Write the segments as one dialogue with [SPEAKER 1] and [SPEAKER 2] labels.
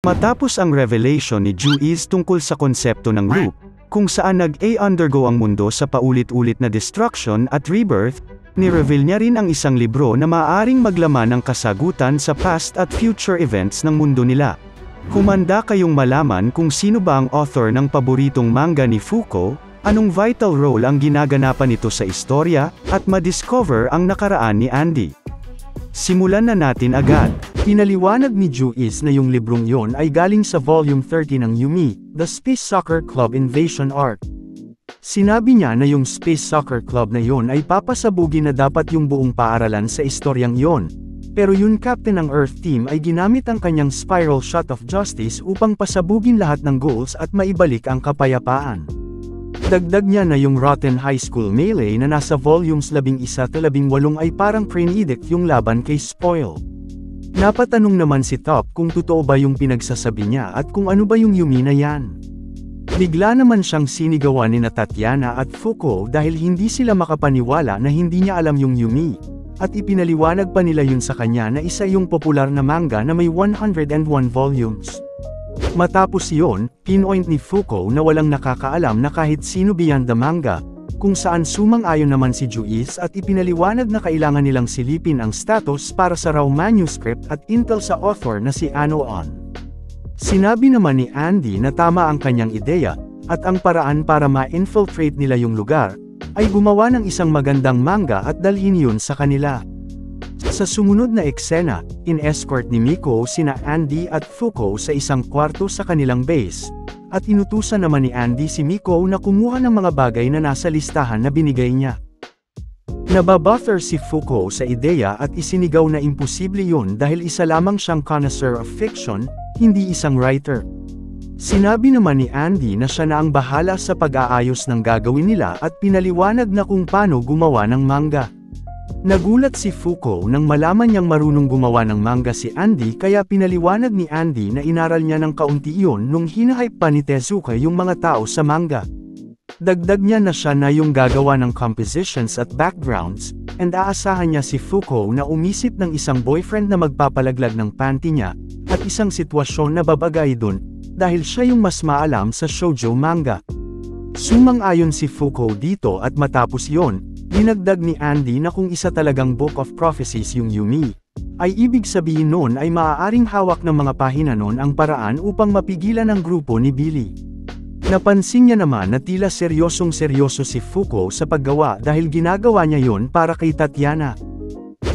[SPEAKER 1] Matapos ang revelation ni Juiz tungkol sa konsepto ng loop, kung saan nag-undergo ang mundo sa paulit-ulit na destruction at rebirth, ni-reveal niya rin ang isang libro na maaaring maglaman ng kasagutan sa past at future events ng mundo nila. Humanda kayong malaman kung sino ba ang author ng paboritong manga ni Fuko, anong vital role ang ginaganapan nito sa istorya, at ma-discover ang nakaraan ni Andy. Simulan na natin agad.
[SPEAKER 2] Pinaliwanag ni Juiz na yung librong yon ay galing sa Volume 30 ng Yumi, The Space Soccer Club Invasion Arc. Sinabi niya na yung Space Soccer Club na yon ay papasabugin na dapat yung buong paaralan sa istoryang yon. Pero yung captain ng Earth Team ay ginamit ang kanyang Spiral Shot of Justice upang pasabugin lahat ng goals at maibalik ang kapayapaan. Dagdag niya na yung Rotten High School Melee na nasa volumes 11-18 ay parang pre-edict yung laban kay Spoil. Napatanong naman si Top kung totoo ba yung pinagsasabi niya at kung ano ba yung Yumi na yan. Bigla naman siyang sinigawan ni Tatiana at Fuko dahil hindi sila makapaniwala na hindi niya alam yung Yumi, at ipinaliwanag pa nila yun sa kanya na isa yung popular na manga na may 101 volumes. Matapos yon, pinoint ni Fuko na walang nakakaalam na kahit sino beyond the manga, kung saan sumang-ayon naman si Juiz at ipinaliwanag na kailangan nilang silipin ang status para sa raw manuscript at intel sa author na si Ano On. Sinabi naman ni Andy na tama ang kanyang ideya, at ang paraan para ma-infiltrate nila yung lugar, ay gumawa ng isang magandang manga at dalhin yun sa kanila. Sa sumunod na eksena, in-escort ni Miko sina Andy at Fuko sa isang kwarto sa kanilang base, at inutusan naman ni Andy si Miko na kumuha ng mga bagay na nasa listahan na binigay niya. Nababother si Fuko sa ideya at isinigaw na imposible yun dahil isa lamang siyang connoisseur of fiction, hindi isang writer. Sinabi naman ni Andy na siya na ang bahala sa pag-aayos ng gagawin nila at pinaliwanag na kung paano gumawa ng manga. Nagulat si Fuko nang malaman niyang marunong gumawa ng manga si Andy kaya pinaliwanag ni Andy na inaral niya ng kaunti iyon nung hinahype pa ni Tezuka yung mga tao sa manga. Dagdag niya na siya na yung gagawa ng compositions at backgrounds, and aasahan niya si Fuko na umisip ng isang boyfriend na magpapalaglag ng panty niya, at isang sitwasyon na babagay dun, dahil siya yung mas maalam sa shoujo manga. Sumang-ayon si Fuko dito at matapos yon, dinagdag ni Andy na kung isa talagang Book of Prophecies yung Yumi, ay ibig sabihin nun ay maaaring hawak ng mga pahina nun ang paraan upang mapigilan ang grupo ni Billy. Napansin niya naman na tila seryosong-seryoso si Fuko sa paggawa dahil ginagawa niya yon para kay Tatiana.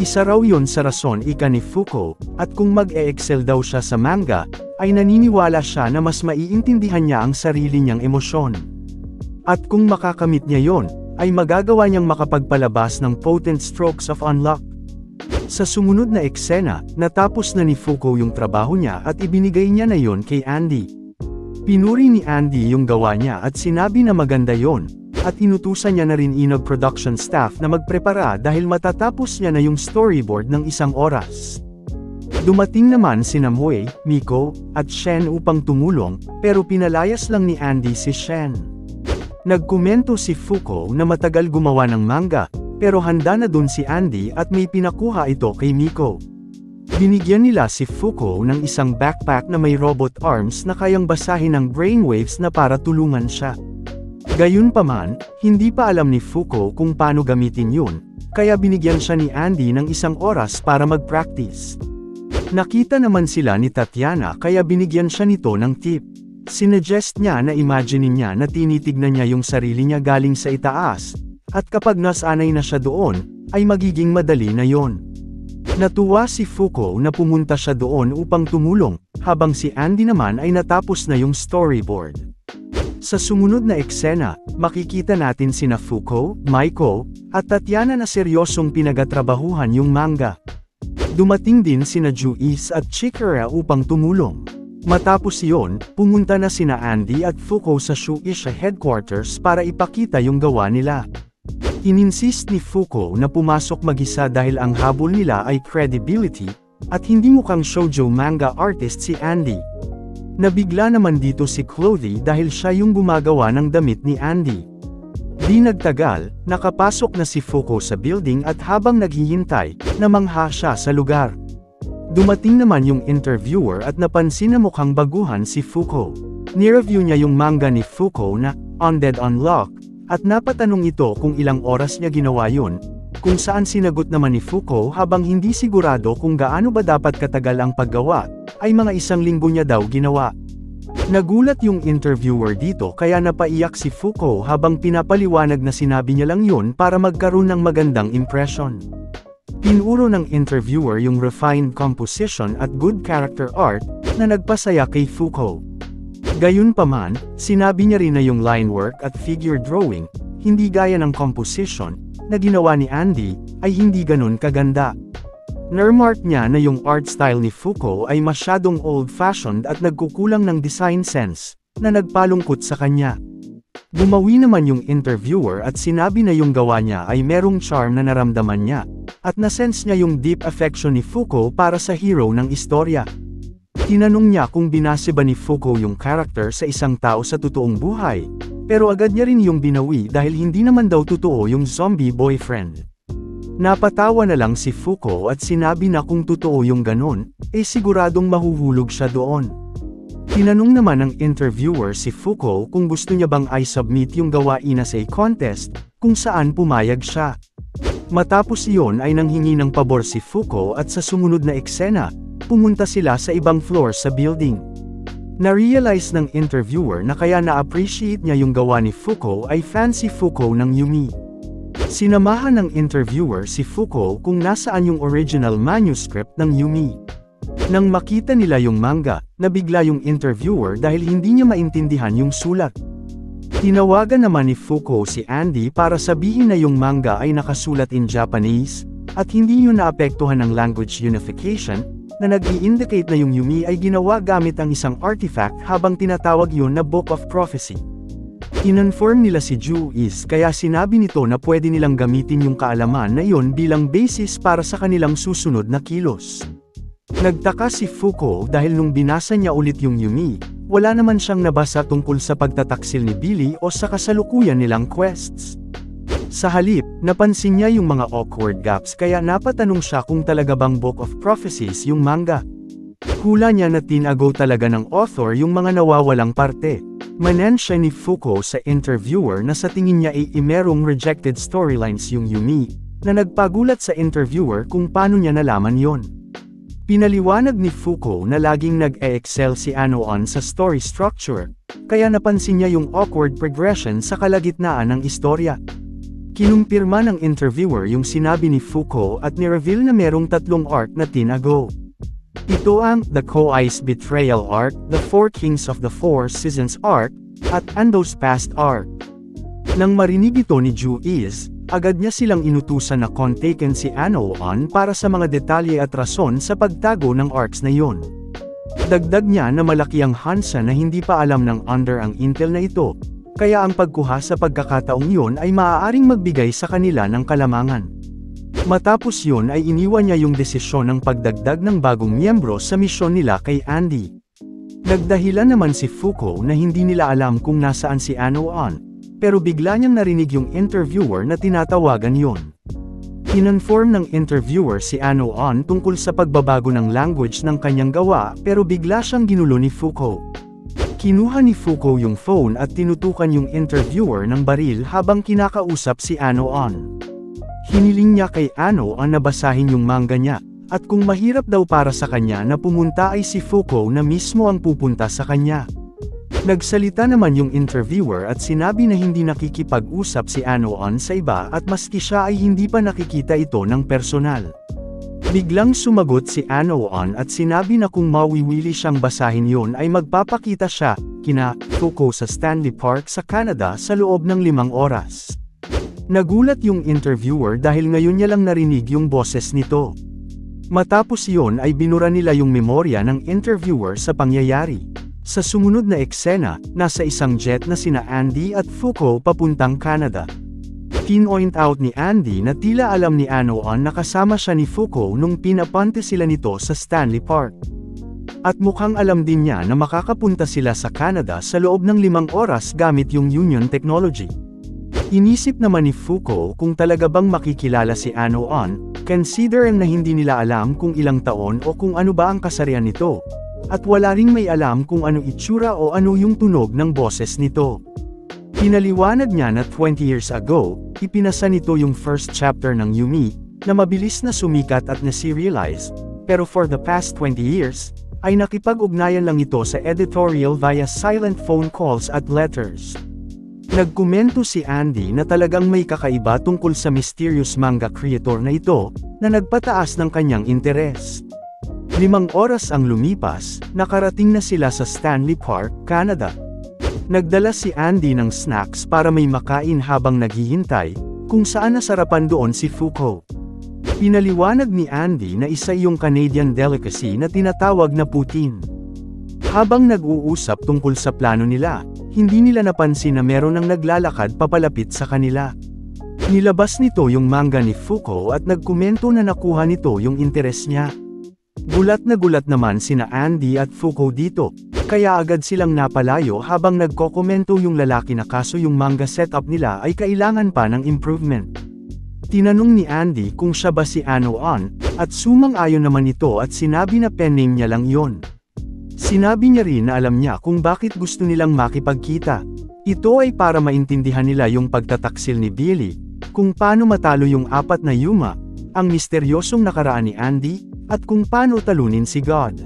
[SPEAKER 2] Isa raw yon sa rason ika ni Fuko, at kung mag-e-excel daw siya sa manga, ay naniniwala siya na mas maiintindihan niya ang sarili niyang emosyon. At kung makakamit niya yon, ay magagawa niyang makapagpalabas ng potent strokes of unlock. Sa sumunod na eksena, natapos na ni Fuko yung trabaho niya at ibinigay niya na yon kay Andy. Pinuri ni Andy yung gawa niya at sinabi na maganda yon, at inutusan niya na rin Inog production staff na magprepara dahil matatapos niya na yung storyboard ng 1 oras. Dumating naman sina Mui, Miko, at Shen upang tumulong, pero pinalayas lang ni Andy si Shen. Nagkomento si Fuko na matagal gumawa ng manga, pero handa na dun si Andy at may pinakuha ito kay Miko. Binigyan nila si Fuko ng isang backpack na may robot arms na kayang basahin ng brainwaves na para tulungan siya. Gayunpaman, hindi pa alam ni Fuko kung paano gamitin yun, kaya binigyan siya ni Andy ng 1 oras para mag-practice. Nakita naman sila ni Tatiana kaya binigyan siya nito ng tip. Sinuggest niya na imaginein niya na tinitignan niya yung sarili niya galing sa itaas, at kapag nasanay na siya doon, ay magiging madali na yon. Natuwa si Fuko na pumunta siya doon upang tumulong, habang si Andy naman ay natapos na yung storyboard. Sa sumunod na eksena, makikita natin sina Fuko, Maiko, at Tatiana na seryosong pinagatrabahuhan yung manga. Dumating din sina Juiz at Chikara upang tumulong. Matapos iyon, pumunta na sina Andy at Fuko sa Shueisha headquarters para ipakita yung gawa nila. Ininsist ni Fuko na pumasok mag-isa dahil ang habol nila ay credibility, at hindi mukhang shoujo manga artist si Andy. Nabigla naman dito si Chloe dahil siya yung gumagawa ng damit ni Andy. Di nagtagal, nakapasok na si Fuko sa building at habang naghihintay, namangha siya sa lugar. Dumating naman yung interviewer at napansin na mukhang baguhan si Fuko. Nireview niya yung manga ni Fuko na Undead Unlock, at napatanong ito kung ilang oras niya ginawa yun, kung saan sinagot naman ni Fuko habang hindi sigurado kung gaano ba dapat katagal ang paggawa, ay mga 1 linggo niya daw ginawa. Nagulat yung interviewer dito kaya napaiyak si Fuko habang pinapaliwanag na sinabi niya lang yun para magkaroon ng magandang impression. Pinuro ng interviewer yung refined composition at good character art na nagpasaya kay Fuko. Gayunpaman, sinabi niya rin na yung line work at figure drawing, hindi gaya ng composition, na ginawa ni Andy, ay hindi ganun kaganda. Remark niya na yung art style ni Fuko ay masyadong old-fashioned at nagkukulang ng design sense, na nagpalungkot sa kanya. Bumawi naman yung interviewer at sinabi na yung gawa niya ay merong charm na naramdaman niya, at nasense niya yung deep affection ni Fuko para sa hero ng istorya. Tinanong niya kung binase ba ni Fuko yung character sa isang tao sa totoong buhay, pero agad niya rin yung binawi dahil hindi naman daw totoo yung zombie boyfriend. Napatawa na lang si Fuko at sinabi na kung totoo yung ganon, siguradong mahuhulog siya doon. Tinanong naman ng interviewer si Fuko kung gusto niya bang i-submit yung gawain sa contest, kung saan pumayag siya. Matapos iyon ay nanghingi ng pabor si Fuko at sa sumunod na eksena, pumunta sila sa ibang floor sa building. Na-realize ng interviewer na kaya na-appreciate niya yung gawa ni Fuko ay fan si Fuko ng Yumi. Sinamahan ng interviewer si Fuko kung nasaan yung original manuscript ng Yumi. Nang makita nila yung manga, nabigla yung interviewer dahil hindi niya maintindihan yung sulat. Tinawagan naman ni Fuko si Andy para sabihin na yung manga ay nakasulat in Japanese, at hindi yun naapektuhan ng language unification, na nag-i-indicate na yung Yumi ay ginawa gamit ang isang artifact habang tinatawag yun na Book of Prophecy. Kinonfirm nila si Juice kaya sinabi nito na pwede nilang gamitin yung kaalaman na yun bilang basis para sa kanilang susunod na kilos. Nagtaka si Fuko dahil nung binasa niya ulit yung Yumi, wala naman siyang nabasa tungkol sa pagtataksil ni Billy o sa kasalukuyan nilang quests. Sa halip, napansin niya yung mga awkward gaps kaya napatanong siya kung talaga bang Book of Prophecies yung manga. Hula niya na tinago talaga ng author yung mga nawawalang parte. Manan siya ni Fuko sa interviewer na sa tingin niya ay merong rejected storylines yung Yumi, na nagpagulat sa interviewer kung paano niya nalaman yon. Pinaliwanag ni Fuko na laging nag-e-excel si Ano-on sa story structure, kaya napansin niya yung awkward progression sa kalagitnaan ng istorya. Kinumpirma ng interviewer yung sinabi ni Fuko at ni-reveal na merong 3 arc na tinago. Ito ang The Ko-Ai's Betrayal Arc, The Four Kings of the Four Seasons Arc, at Ando's Past Arc. Nang marinig ito ni Juice, agad niya silang inutusan na kontakin si Ano-on para sa mga detalye at rason sa pagtago ng arcs na yon. Dagdag niya na malaki ang Hansa na hindi pa alam ng Under ang intel na ito, kaya ang pagkuha sa pagkakataong yon ay maaaring magbigay sa kanila ng kalamangan. Matapos yun ay iniwan niya yung desisyon ng pagdagdag ng bagong miyembro sa misyon nila kay Andy. Nagdahilan naman si Fuko na hindi nila alam kung nasaan si Ano-on, pero bigla niyang narinig yung interviewer na tinatawagan yon. Kinonfirm ng interviewer si Ano-on tungkol sa pagbabago ng language ng kanyang gawa pero bigla siyang ginulo ni Fuko. Kinuha ni Fuko yung phone at tinutukan yung interviewer ng baril habang kinakausap si Ano-on. Hiniling niya kay Ano-on na basahin yung manga niya, at kung mahirap daw para sa kanya na pumunta ay si Fuko na mismo ang pupunta sa kanya. Nagsalita naman yung interviewer at sinabi na hindi nakikipag-usap si Ano-on sa iba at maski siya ay hindi pa nakikita ito ng personal. Biglang sumagot si Ano-on at sinabi na kung mawiwili siyang basahin yon ay magpapakita siya, kina Fuko sa Stanley Park sa Canada sa loob ng 5 oras. Nagulat yung interviewer dahil ngayon niya lang narinig yung boses nito. Matapos yon ay binura nila yung memorya ng interviewer sa pangyayari. Sa sumunod na eksena, nasa isang jet na sina Andy at Fuko papuntang Canada. Pinoint out ni Andy na tila alam ni Ano-on na kasama siya ni Fuko nung pinapunta sila nito sa Stanley Park. At mukhang alam din niya na makakapunta sila sa Canada sa loob ng 5 oras gamit yung Union Technology. Inisip naman ni Fuko kung talaga bang makikilala si Ano-on, Considering na hindi nila alam kung ilang taon o kung ano ba ang kasarian nito. At wala ring may alam kung ano itsura o ano yung tunog ng boses nito. Pinaliwanag niya na 20 years ago, ipinasa nito yung first chapter ng Yumi, na mabilis na sumikat at na-serialize, pero for the past 20 years, ay nakipag-ugnayan lang ito sa editorial via silent phone calls at letters. Nagkomento si Andy na talagang may kakaiba tungkol sa mysterious manga creator na ito, na nagpataas ng kanyang interes. 5 oras ang lumipas, nakarating na sila sa Stanley Park, Canada. Nagdala si Andy ng snacks para may makain habang naghihintay, kung saan nasarapan doon si Fuko. Pinaliwanag ni Andy na isa yung Canadian delicacy na tinatawag na poutine. Habang nag-uusap tungkol sa plano nila, hindi nila napansin na meron ng naglalakad papalapit sa kanila. Nilabas nito yung manga ni Fuko at nagkomento na nakuha nito yung interes niya. Gulat na gulat naman sina Andy at Fuko dito, kaya agad silang napalayo habang nagkokomento yung lalaki na kaso yung manga setup nila ay kailangan pa ng improvement. Tinanong ni Andy kung siya ba si Ano-on, at sumang-ayon naman ito at sinabi na pen name niya lang yon. Sinabi niya rin na alam niya kung bakit gusto nilang makipagkita. Ito ay para maintindihan nila yung pagtataksil ni Billy, kung paano matalo yung 4 na Yuma, ang misteryosong nakaraan ni Andy, at kung paano talunin si God.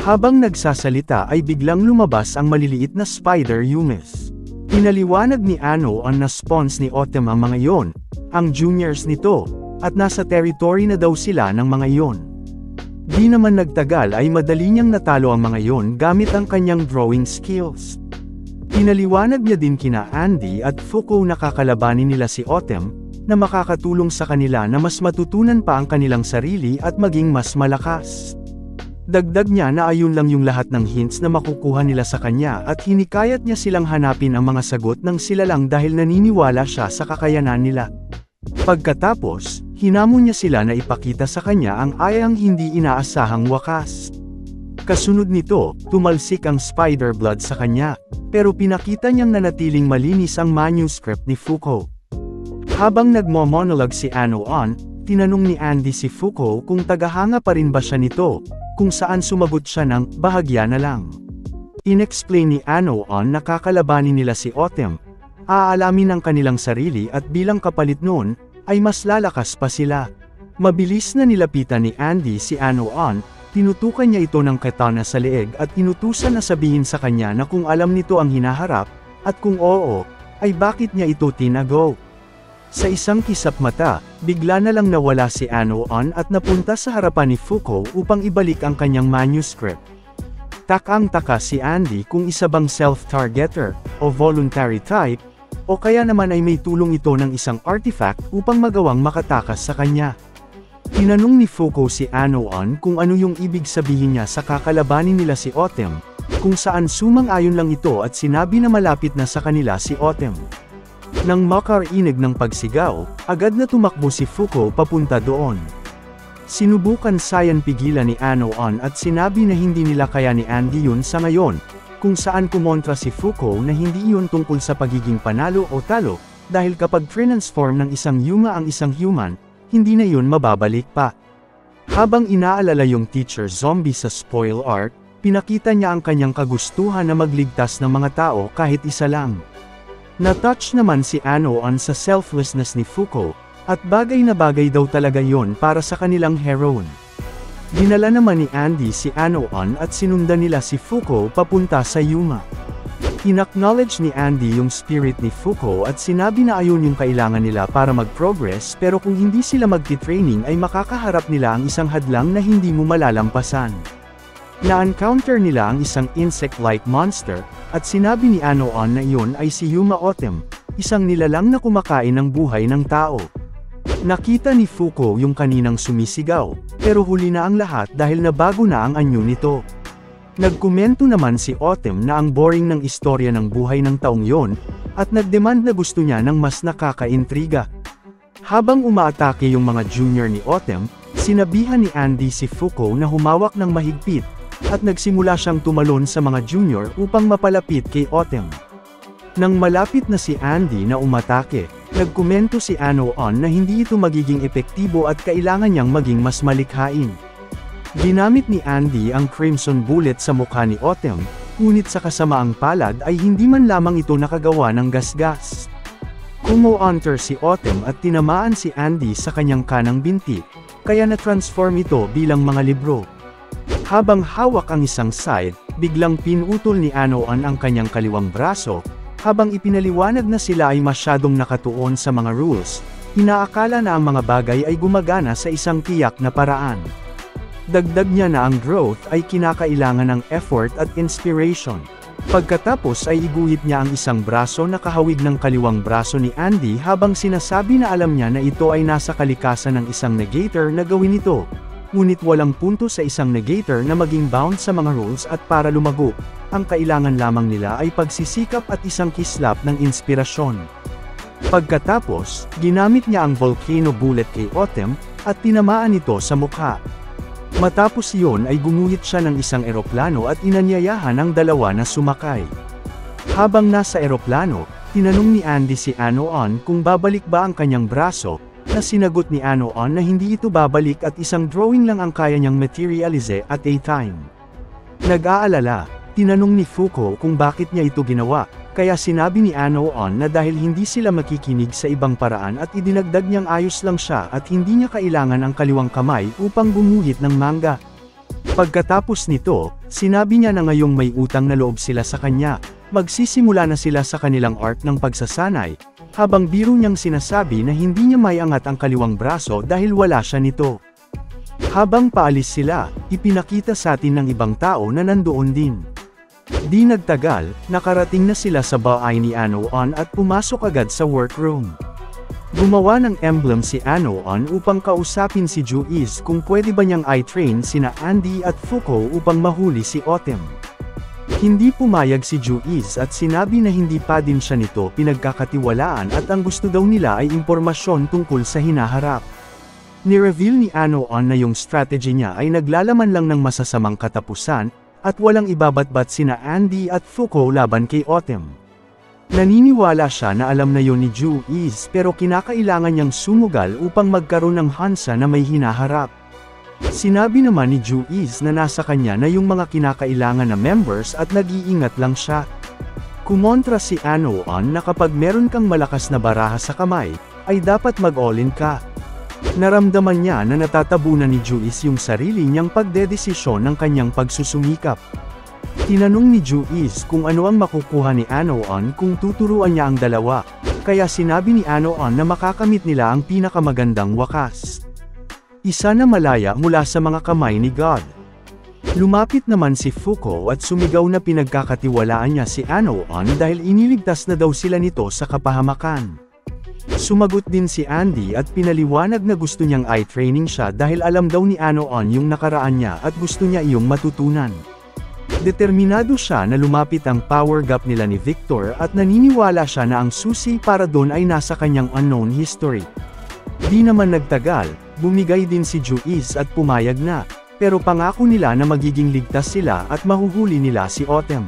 [SPEAKER 2] Habang nagsasalita ay biglang lumabas ang maliliit na spider Yumis. Pinaliwanag ni Ano-on na spawns ni Autumn ang mga yon, ang juniors nito, at nasa territory na daw sila ng mga yon. Di naman nagtagal ay madali niyang natalo ang mga yon gamit ang kanyang drawing skills. Pinaliwanag niya din kina Andy at Fuko na kakalabanin nila si Autumn, na makakatulong sa kanila na mas matutunan pa ang kanilang sarili at maging mas malakas. Dagdag niya na ayun lang yung lahat ng hints na makukuha nila sa kanya at hinikayat niya silang hanapin ang mga sagot ng sila lang dahil naniniwala siya sa kakayanan nila. Pagkatapos, hinamon niya sila na ipakita sa kanya ang ayang hindi inaasahang wakas. Kasunod nito, tumalsik ang spider blood sa kanya, pero pinakita niyang nanatiling malinis ang manuscript ni Fuko. Habang nagmo-monologue si Ano-on, tinanong ni Andy si Fuko kung tagahanga pa rin ba siya nito, kung saan sumagot siya ng bahagya na lang. Inexplain ni Ano-on na kakalabanin nila si Autumn, aalamin ang kanilang sarili at bilang kapalit noon, ay mas lalakas pa sila. Mabilis na nilapitan ni Andy si Ano-on, tinutukan niya ito ng katana sa leeg at inutusan na sabihin sa kanya na kung alam nito ang hinaharap, at kung oo, ay bakit niya ito tinago. Sa isang kisap mata, bigla na lang nawala si Ano-on at napunta sa harapan ni Fuko upang ibalik ang kanyang manuscript. Takang-taka si Andy kung isa bang self-targeter, o voluntary type, o kaya naman ay may tulong ito ng isang artifact upang magawang makatakas sa kanya. Tinanong ni Fuko si Ano-on kung ano yung ibig sabihin niya sa kakalabanin nila si Autumn, kung saan sumang-ayon lang ito at sinabi na malapit na sa kanila si Autumn. Nang makarinig ng pagsigaw, agad na tumakbo si Fuko papunta doon. Sinubukan sayang pigilan ni Ano-on at sinabi na hindi nila kaya ni Andy yun sa ngayon, kung saan kumontra si Fuko na hindi yun tungkol sa pagiging panalo o talo, dahil kapag transform ng isang Yuma ang isang human, hindi na yun mababalik pa. Habang inaalala yung teacher zombie sa spoil art, pinakita niya ang kanyang kagustuhan na magligtas ng mga tao kahit isa lang. Na-touch naman si Ano-on sa selflessness ni Fuko, at bagay na bagay daw talaga yon para sa kanilang heroine. Dinala naman ni Andy si Ano-on at sinundan nila si Fuko papunta sa Yuma. Inacknowledge ni Andy yung spirit ni Fuko at sinabi na ayun yung kailangan nila para mag-progress pero kung hindi sila magti-training ay makakaharap nila ang isang hadlang na hindi mo malalampasan. Na-encounter nila ang isang insect-like monster, at sinabi ni Ano-on na iyon ay si Yuma Autumn, isang nilalang na kumakain ng buhay ng tao. Nakita ni Fuko yung kaninang sumisigaw, pero huli na ang lahat dahil nabago na ang anyo nito. Nagkomento naman si Autumn na ang boring ng istorya ng buhay ng taong yon, at nagdemand na gusto niya ng mas nakakaintriga. Habang umaatake yung mga junior ni Autumn, sinabihan ni Andy si Fuko na humawak ng mahigpit, at nagsimula siyang tumalon sa mga junior upang mapalapit kay Autumn. Nang malapit na si Andy na umatake, Nagkomento si Ano-on na hindi ito magiging epektibo at kailangan niyang maging mas malikhain. Ginamit ni Andy ang Crimson Bullet sa mukha ni Autumn, ngunit sa kasamaang palad ay hindi man lamang ito nakagawa ng gasgas. Kumo-counter si Autumn at tinamaan si Andy sa kanyang kanang binti, kaya na-transform ito bilang mga libro. Habang hawak ang isang scythe, biglang pinutol ni Ano-on ang kanyang kaliwang braso. Habang ipinaliwanag na sila ay masyadong nakatuon sa mga rules, inaakala na ang mga bagay ay gumagana sa isang tiyak na paraan. Dagdag niya na ang growth ay kinakailangan ng effort at inspiration. Pagkatapos ay iguhit niya ang isang braso na kahawig ng kaliwang braso ni Andy habang sinasabi na alam niya na ito ay nasa kalikasan ng isang negator na gawin ito. Ngunit walang punto sa isang negator na maging bound sa mga rules at para lumago. Ang kailangan lamang nila ay pagsisikap at isang kislap ng inspirasyon. Pagkatapos, ginamit niya ang volcano bullet kay Autumn, at tinamaan ito sa mukha. Matapos iyon ay gumuhit siya ng isang eroplano at inanyayahan ang dalawa na sumakay. Habang nasa eroplano, tinanong ni Andy si Ano-on kung babalik ba ang kanyang braso, na sinagot ni Ano-on na hindi ito babalik at isang drawing lang ang kaya niyang materialize at a time. Nag-aalala, tinanong ni Fuko kung bakit niya ito ginawa, kaya sinabi ni Ano-on na dahil hindi sila makikinig sa ibang paraan at idinagdag niyang ayos lang siya at hindi niya kailangan ang kaliwang kamay upang gumuhit ng manga. Pagkatapos nito, sinabi niya na ngayong may utang na loob sila sa kanya, magsisimula na sila sa kanilang art ng pagsasanay, habang biro niyang sinasabi na hindi niya may angat ang kaliwang braso dahil wala siya nito. Habang paalis sila, ipinakita sa atin ng ibang tao na nandoon din. Di nagtagal, nakarating na sila sa bahay ni Ano-on at pumasok agad sa workroom. Gumawa ng emblem si Ano-on upang kausapin si Juice kung pwede ba niyang i-train sina Andy at Fuko upang mahuli si Autumn. Hindi pumayag si Juice at sinabi na hindi pa din siya nito pinagkakatiwalaan at ang gusto daw nila ay impormasyon tungkol sa hinaharap. Ni-reveal ni Ano-on na yung strategy niya ay naglalaman lang ng masasamang katapusan, at walang ibabatbat sina Andy at Fuko laban kay Autumn. Naniniwala siya na alam na yon ni Juice pero kinakailangan niyang sumugal upang magkaroon ng Hansa na may hinaharap. Sinabi naman ni Juice na nasa kanya na yung mga kinakailangan na members at nag-iingat lang siya. Kumontra si Ano-on na kapag meron kang malakas na baraha sa kamay, ay dapat mag-all-in ka. Naramdaman niya na natatabunan ni Juice yung sarili niyang pagdedesisyon ng kanyang pagsusumikap. Tinanong ni Juice kung ano ang makukuha ni Ano-on kung tuturuan niya ang dalawa, kaya sinabi ni Ano-on na makakamit nila ang pinakamagandang wakas. Isa na malaya mula sa mga kamay ni God. Lumapit naman si Fuko at sumigaw na pinagkakatiwalaan niya si Ano-on dahil iniligtas na daw sila nito sa kapahamakan. Sumagot din si Andy at pinaliwanag na gusto niyang i-training siya dahil alam daw ni Ano-on yung nakaraan niya at gusto niya iyong matutunan. Determinado siya na lumapit ang power gap nila ni Victor at naniniwala siya na ang susi para doon ay nasa kanyang unknown history. Di naman nagtagal, bumigay din si Juice at pumayag na, pero pangako nila na magiging ligtas sila at mahuhuli nila si Autumn.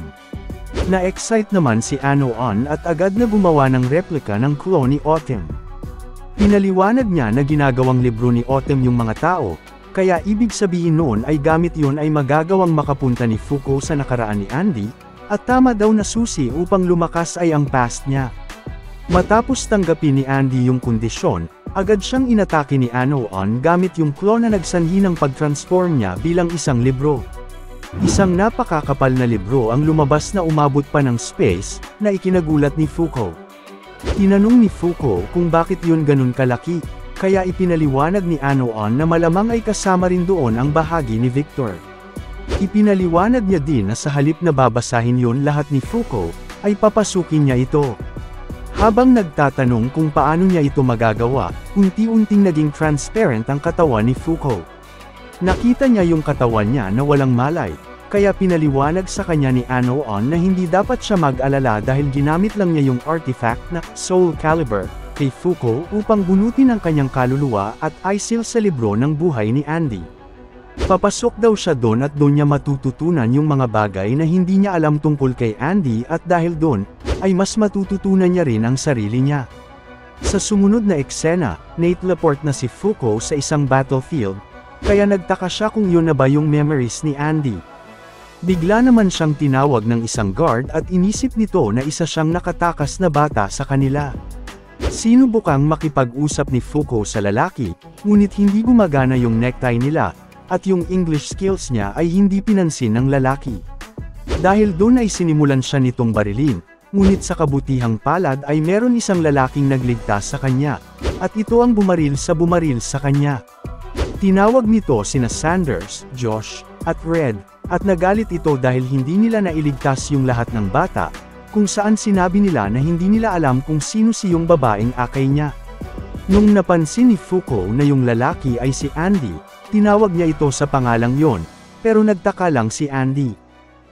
[SPEAKER 2] Na-excite naman si Ano-on at agad na gumawa ng replika ng clone ni Autumn. Pinaliwanag niya na ginagawang libro ni Autumn yung mga tao, kaya ibig sabihin noon ay gamit yun ay magagawang makapunta ni Fuko sa nakaraan ni Andy, at tama daw na susi upang lumakas ay ang past niya. Matapos tanggapin ni Andy yung kondisyon, agad siyang inatake ni Ano-on gamit yung clone na nagsanhi ng pag-transform niya bilang isang libro. Isang napakakapal na libro ang lumabas na umabot pa ng space, na ikinagulat ni Fuko. Tinanong ni Fuko kung bakit yun ganun kalaki, kaya ipinaliwanag ni Ano-on na malamang ay kasama rin doon ang bahagi ni Victor. Ipinaliwanag niya din na sa halip na babasahin yun lahat ni Fuko, ay papasukin niya ito. Habang nagtatanong kung paano niya ito magagawa, unti-unting naging transparent ang katawan ni Fuko. Nakita niya yung katawan niya na walang malay, kaya pinaliwanag sa kanya ni Ano-on na hindi dapat siya mag-alala dahil ginamit lang niya yung artifact na Soul Calibur kay Fuko upang bunutin ang kanyang kaluluwa at i-seal sa libro ng buhay ni Andy. Papasok daw siya doon at doon niya matututunan yung mga bagay na hindi niya alam tungkol kay Andy at dahil doon, ay mas matututunan niya rin ang sarili niya. Sa sumunod na eksena, na-teleport na si Fuko sa isang battlefield, kaya nagtaka siya kung yun na ba yung memories ni Andy. Bigla naman siyang tinawag ng isang guard at inisip nito na isa siyang nakatakas na bata sa kanila. Sinubukang makipag-usap ni Fuko sa lalaki, ngunit hindi gumagana yung necktie nila, at yung English skills niya ay hindi pinansin ng lalaki. Dahil doon ay sinimulan siya nitong barilin, ngunit sa kabutihang palad ay meron isang lalaking nagligtas sa kanya, at ito ang bumaril sa kanya. Tinawag nito sina Sanders, Josh, at Red, at nagalit ito dahil hindi nila nailigtas yung lahat ng bata, kung saan sinabi nila na hindi nila alam kung sino si yung babaeng akay niya. Nung napansin ni Fuko na yung lalaki ay si Andy, tinawag niya ito sa pangalang yon, pero nagtaka lang si Andy.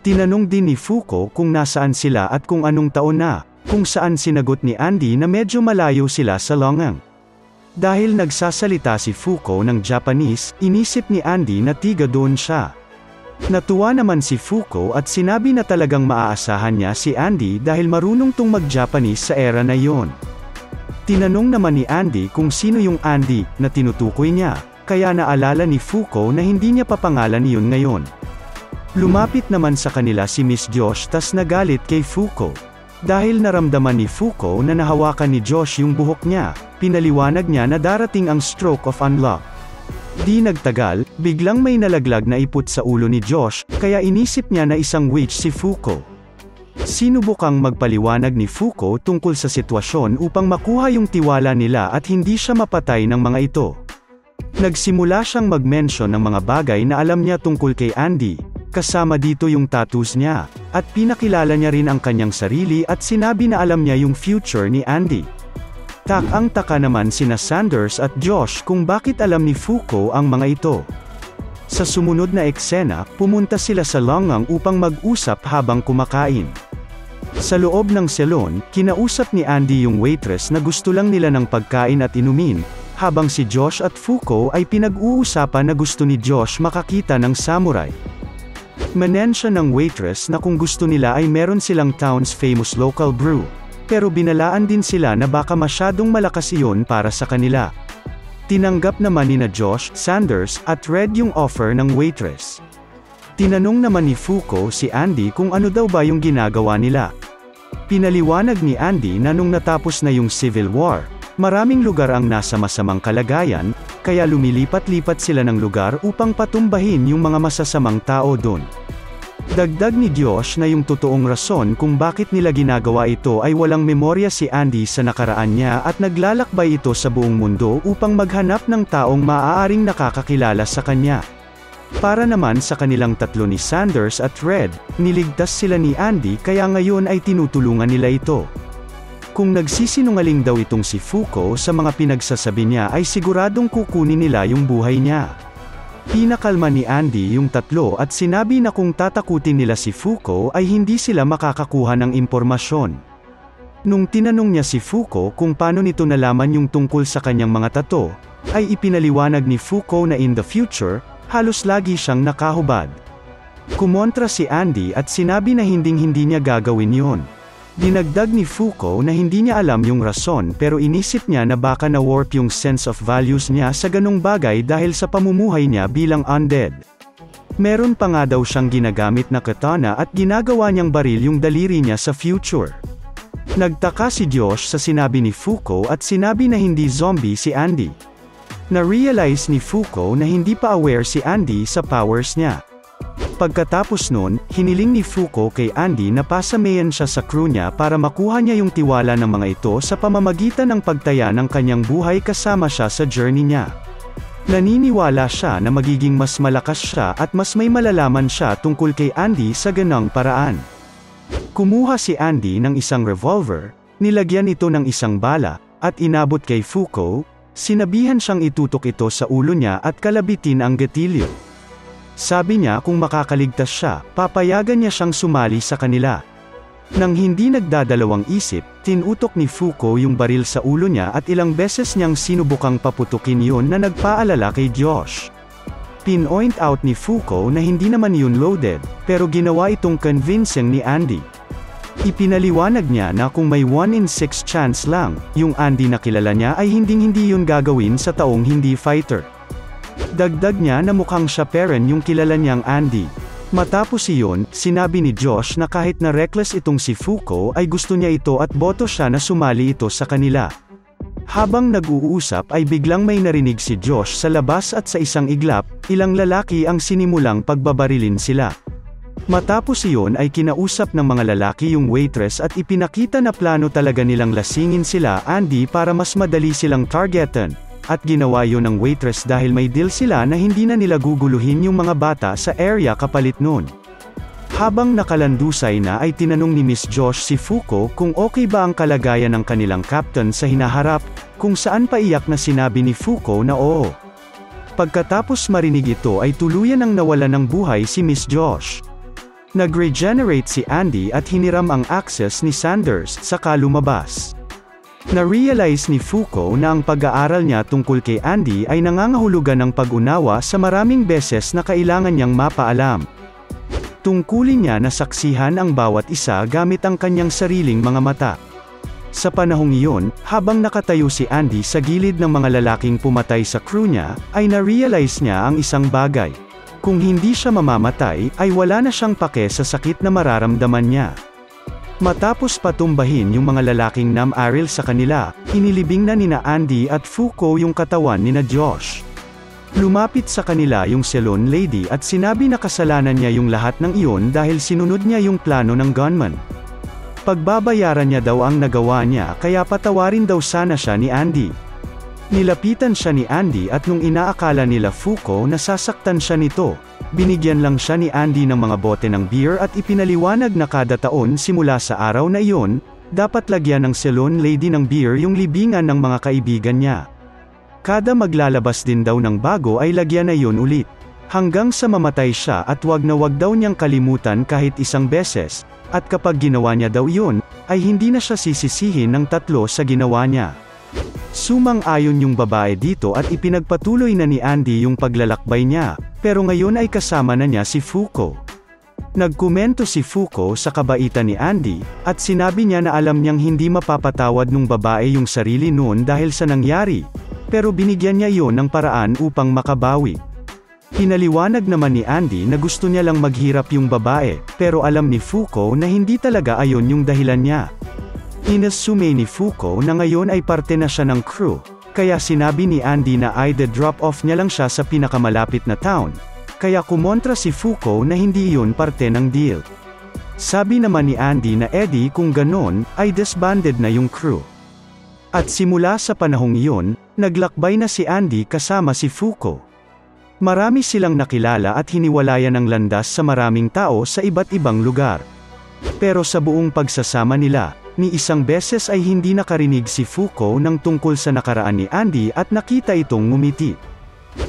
[SPEAKER 1] Tinanong din ni Fuko kung nasaan sila at kung anong taon na, kung saan sinagot ni Andy na medyo malayo sila sa Longang. Dahil nagsasalita si Fuko ng Japanese, inisip ni Andy na tiga doon siya. Natuwa naman si Fuko at sinabi na talagang maaasahan niya si Andy dahil marunong tong mag-Japanese sa era na yon. Tinanong naman ni Andy kung sino yung Andy na tinutukoy niya, kaya naalala ni Fuko na hindi niya papangalan yun ngayon. Lumapit naman sa kanila si Miss Josh tas nagalit kay Fuko. Dahil naramdaman ni Fuko na nahawakan ni Josh yung buhok niya, pinaliwanag niya na darating ang stroke of unlock. Di nagtagal, biglang may nalaglag na ipot sa ulo ni Josh, kaya inisip niya na isang witch si Fuko. Sinubukang magpaliwanag ni Fuko tungkol sa sitwasyon upang makuha yung tiwala nila at hindi siya mapatay ng mga ito. Nagsimula siyang mag-mention ng mga bagay na alam niya tungkol kay Andy, kasama dito yung tattoos niya, at pinakilala niya rin ang kanyang sarili at sinabi na alam niya yung future ni Andy. Tak-ang-taka naman sina Sanders at Josh kung bakit alam ni Fuko ang mga ito. Sa sumunod na eksena, pumunta sila sa Longang upang mag-usap habang kumakain. Sa loob ng salon, kinausap ni Andy yung waitress na gusto lang nila ng pagkain at inumin, habang si Josh at Fuko ay pinag-uusapan na gusto ni Josh makakita ng samurai. Manensya ng waitress na kung gusto nila ay meron silang town's famous local brew, pero binalaan din sila na baka masyadong malakas iyon para sa kanila. Tinanggap naman nina Josh, Sanders, at Red yung offer ng waitress. Tinanong naman ni Fuko si Andy kung ano daw ba yung ginagawa nila. Pinaliwanag ni Andy na nung natapos na yung Civil War, maraming lugar ang nasa masamang kalagayan, kaya lumilipat-lipat sila ng lugar upang patumbahin yung mga masasamang tao doon. Dagdag ni Josh na yung totoong rason kung bakit nila ginagawa ito ay walang memorya si Andy sa nakaraan niya at naglalakbay ito sa buong mundo upang maghanap ng taong maaaring nakakakilala sa kanya. Para naman sa kanilang tatlo ni Sanders at Red, niligtas sila ni Andy kaya ngayon ay tinutulungan nila ito. Kung nagsisinungaling daw itong si Fuko sa mga pinagsasabi niya ay siguradong kukunin nila yung buhay niya. Pinakalma ni Andy yung tatlo at sinabi na kung tatakutin nila si Fuko ay hindi sila makakakuha ng impormasyon. Nung tinanong niya si Fuko kung paano nito nalaman yung tungkol sa kanyang mga tato, ay ipinaliwanag ni Fuko na in the future, halos lagi siyang nakahubad. Kumontra si Andy at sinabi na hinding-hindi niya gagawin yon. Dinagdag ni Fuko na hindi niya alam yung rason pero inisip niya na baka na-warp yung sense of values niya sa ganong bagay dahil sa pamumuhay niya bilang undead. Meron pa nga daw siyang ginagamit na katana at ginagawa niyang baril yung daliri niya sa future. Nagtaka si Josh sa sinabi ni Fuko at sinabi na hindi zombie si Andy. Na-realize ni Fuko na hindi pa aware si Andy sa powers niya. Pagkatapos nun, hiniling ni Fuko kay Andy na pasamayan siya sa crew niya para makuha niya yung tiwala ng mga ito sa pamamagitan ng pagtaya ng kanyang buhay kasama siya sa journey niya. Naniniwala siya na magiging mas malakas siya at mas may malalaman siya tungkol kay Andy sa ganang paraan. Kumuha si Andy ng isang revolver, nilagyan ito ng isang bala, at inabot kay Fuko, sinabihan siyang itutok ito sa ulo niya at kalabitin ang gatilyo. Sabi niya kung makakaligtas siya, papayagan niya siyang sumali sa kanila. Nang hindi nagdadalawang isip, tinutok ni Fuko yung baril sa ulo niya at ilang beses niyang sinubukang paputukin yun na nagpaalala kay Josh. Pin-point out ni Fuko na hindi naman yun loaded, pero ginawa itong convincing ni Andy. Ipinaliwanag niya na kung may 1 in 6 chance lang, yung Andy na kilala niya ay hinding-hindi yun gagawin sa taong hindi fighter. Dagdag niya na mukhang siya pa rin yung kilala niyang Andy. Matapos iyon, sinabi ni Josh na kahit na reckless itong si Fuko ay gusto niya ito at boto siya na sumali ito sa kanila. Habang nag-uusap ay biglang may narinig si Josh sa labas at sa isang iglap, ilang lalaki ang sinimulang pagbabarilin sila. Matapos iyon ay kinausap ng mga lalaki yung waitress at ipinakita na plano talaga nilang lasingin sila Andy para mas madali silang targetan. At ginawa yun ng waitress dahil may deal sila na hindi na nila guguluhin yung mga bata sa area kapalit nun. Habang nakalandusay na ay tinanong ni Miss Josh si Fuko kung okay ba ang kalagayan ng kanilang captain sa hinaharap, kung saan paiyak na sinabi ni Fuko na oo. Pagkatapos marinig ito ay tuluyan ang nawalan ng buhay si Miss Josh. Nag-regenerate si Andy at hiniram ang access ni Sanders, saka lumabas. Na-realize ni Fuko na ang pag-aaral niya tungkol kay Andy ay nangangahulugan ng pag-unawa sa maraming beses na kailangan niyang mapaalam. Tungkulin niya na saksihan ang bawat isa gamit ang kanyang sariling mga mata. Sa panahong iyon, habang nakatayo si Andy sa gilid ng mga lalaking pumatay sa crew niya, ay na-realize niya ang isang bagay. Kung hindi siya mamamatay, ay wala na siyang pake sa sakit na mararamdaman niya. Matapos patumbahin yung mga lalaking nam-aril sa kanila, inilibing na nina Andy at Fuko yung katawan nina Josh. Lumapit sa kanila yung salon lady at sinabi na kasalanan niya yung lahat ng iyon dahil sinunod niya yung plano ng gunman. Pagbabayaran niya daw ang nagawa niya kaya patawarin daw sana siya ni Andy. Nilapitan siya ni Andy at nung inaakala nila Fuko na sasaktan siya nito, binigyan lang siya ni Andy ng mga bote ng beer at ipinaliwanag na kada taon simula sa araw na iyon, dapat lagyan ng salon lady ng beer yung libingan ng mga kaibigan niya. Kada maglalabas din daw ng bago ay lagyan na yun ulit. Hanggang sa mamatay siya at wag na wag daw niyang kalimutan kahit isang beses, at kapag ginawa niya daw yun, ay hindi na siya sisisihin ng 3 sa ginawa niya. Sumang-ayon yung babae dito at ipinagpatuloy na ni Andy yung paglalakbay niya, pero ngayon ay kasama na niya si Fuko. Nagkomento si Fuko sa kabaitan ni Andy, at sinabi niya na alam niyang hindi mapapatawad nung babae yung sarili noon dahil sa nangyari, pero binigyan niya yon ng paraan upang makabawi. Pinaliwanag naman ni Andy na gusto niya lang maghirap yung babae, pero alam ni Fuko na hindi talaga ayon yung dahilan niya. Inasume ni Fuko na ngayon ay parte na siya ng crew, kaya sinabi ni Andy na drop off niya lang siya sa pinakamalapit na town, kaya kumontra si Fuko na hindi iyon parte ng deal. Sabi naman ni Andy na kung ganon, ay disbanded na yung crew. At simula sa panahong iyon, naglakbay na si Andy kasama si Fuko. Marami silang nakilala at hiniwalayan ng landas sa maraming tao sa iba't ibang lugar. Pero sa buong pagsasama nila, ni isang beses ay hindi nakarinig si Fuko ng tungkol sa nakaraan ni Andy at nakita itong ngumiti.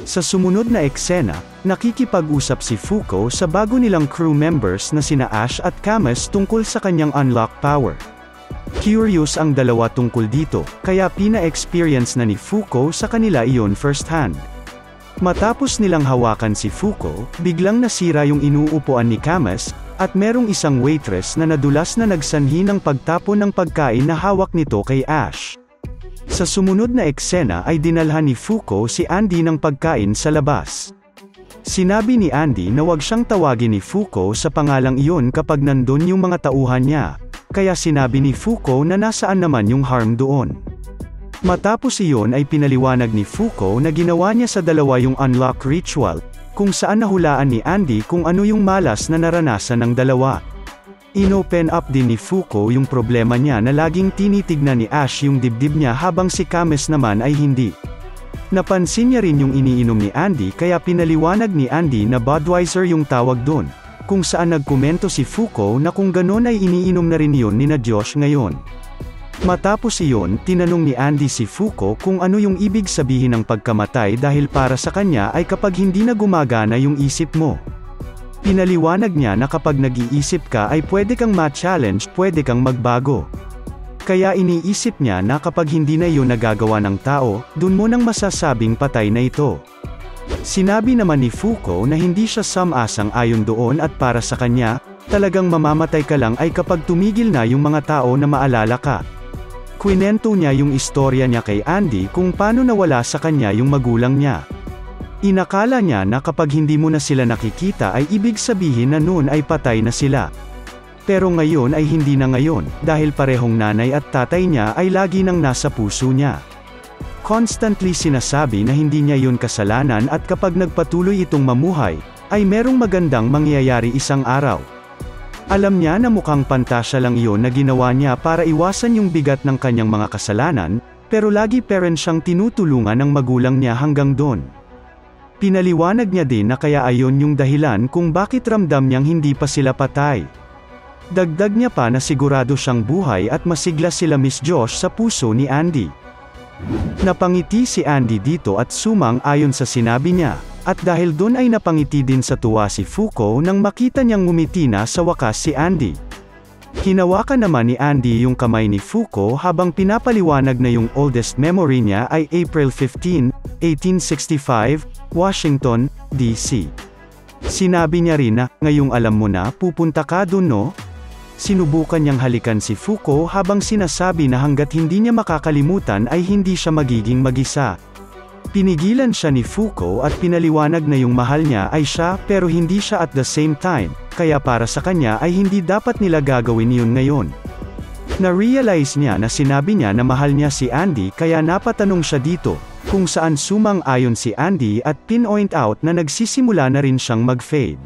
[SPEAKER 1] Sa sumunod na eksena, nakikipag-usap si Fuko sa bago nilang crew members na sina Ash at Camus tungkol sa kanyang unlock power. Curious ang dalawa tungkol dito, kaya pina-experience na ni Fuko sa kanila iyon first-hand. Matapos nilang hawakan si Fuko, biglang nasira yung inuupuan ni Camus, at merong isang waitress na nadulas na nagsanhi ng pagtapon ng pagkain na hawak nito kay Ash. Sa sumunod na eksena ay dinalhan ni Fuko si Andy ng pagkain sa labas. Sinabi ni Andy na wag siyang tawagin ni Fuko sa pangalang iyon kapag nandun yung mga tauhan niya, kaya sinabi ni Fuko na nasaan naman yung harm doon. Matapos iyon ay pinaliwanag ni Fuko na ginawa niya sa dalawa yung unlock ritual, kung saan nahulaan ni Andy kung ano yung malas na naranasan ng dalawa. Inopen up din ni Fuko yung problema niya na laging tinitignan ni Ash yung dibdib niya habang si Camus naman ay hindi. Napansin niya rin yung iniinom ni Andy kaya pinaliwanag ni Andy na Budweiser yung tawag doon, kung saan nagkomento si Fuko na kung ganon ay iniinom na rin yun nina Josh ngayon. Matapos iyon, tinanong ni Andy si Fuko kung ano yung ibig sabihin ng pagkamatay dahil para sa kanya ay kapag hindi na gumagana yung isip mo. Pinaliwanag niya na kapag nag-iisip ka ay pwede kang ma-challenge, pwede kang magbago. Kaya iniisip niya na kapag hindi na iyon nagagawa ng tao, dun mo nang masasabing patay na ito. Sinabi naman ni Fuko na hindi siya sam-asang ayon doon at para sa kanya, Talagang mamamatay ka lang ay kapag tumigil na yung mga tao na maalala ka. Kwinento niya yung istorya niya kay Andy kung paano nawala sa kanya yung magulang niya. Inakala niya na kapag hindi mo na sila nakikita ay ibig sabihin na noon ay patay na sila. Pero ngayon ay hindi na ngayon, dahil parehong nanay at tatay niya ay lagi nang nasa puso niya. Constantly sinasabi na hindi niya yun kasalanan at kapag nagpatuloy itong mamuhay, ay merong magandang mangyayari isang araw. Alam niya na mukhang pantasya lang iyon na ginawa niya para iwasan yung bigat ng kanyang mga kasalanan, pero lagi pa rin siyang tinutulungan ng magulang niya hanggang doon. Pinaliwanag niya din na kaya ayon yung dahilan kung bakit ramdam niyang hindi pa sila patay. Dagdag niya pa na sigurado siyang buhay at masigla sila Miss Josh sa puso ni Andy. Napangiti si Andy dito at sumang ayon sa sinabi niya. At dahil doon ay napangiti din sa tuwa si Fuko nang makita niyang ngumiti na sa wakas si Andy. Hinawakan naman ni Andy yung kamay ni Fuko habang pinapaliwanag na yung oldest memory niya ay April 15, 1865, Washington, D.C. Sinabi niya rin na, ngayong alam mo na, pupunta ka doon no? Sinubukan niyang halikan si Fuko habang sinasabi na hanggat hindi niya makakalimutan ay hindi siya magiging mag-isa. Pinigilan siya ni Fuko at pinaliwanag na yung mahal niya ay siya pero hindi siya at the same time, kaya para sa kanya ay hindi dapat nila gagawin yun ngayon. Na-realize niya na sinabi niya na mahal niya si Andy kaya napatanong siya dito, kung saan sumang-ayon si Andy at pin-point out na nagsisimula na rin siyang mag-fade.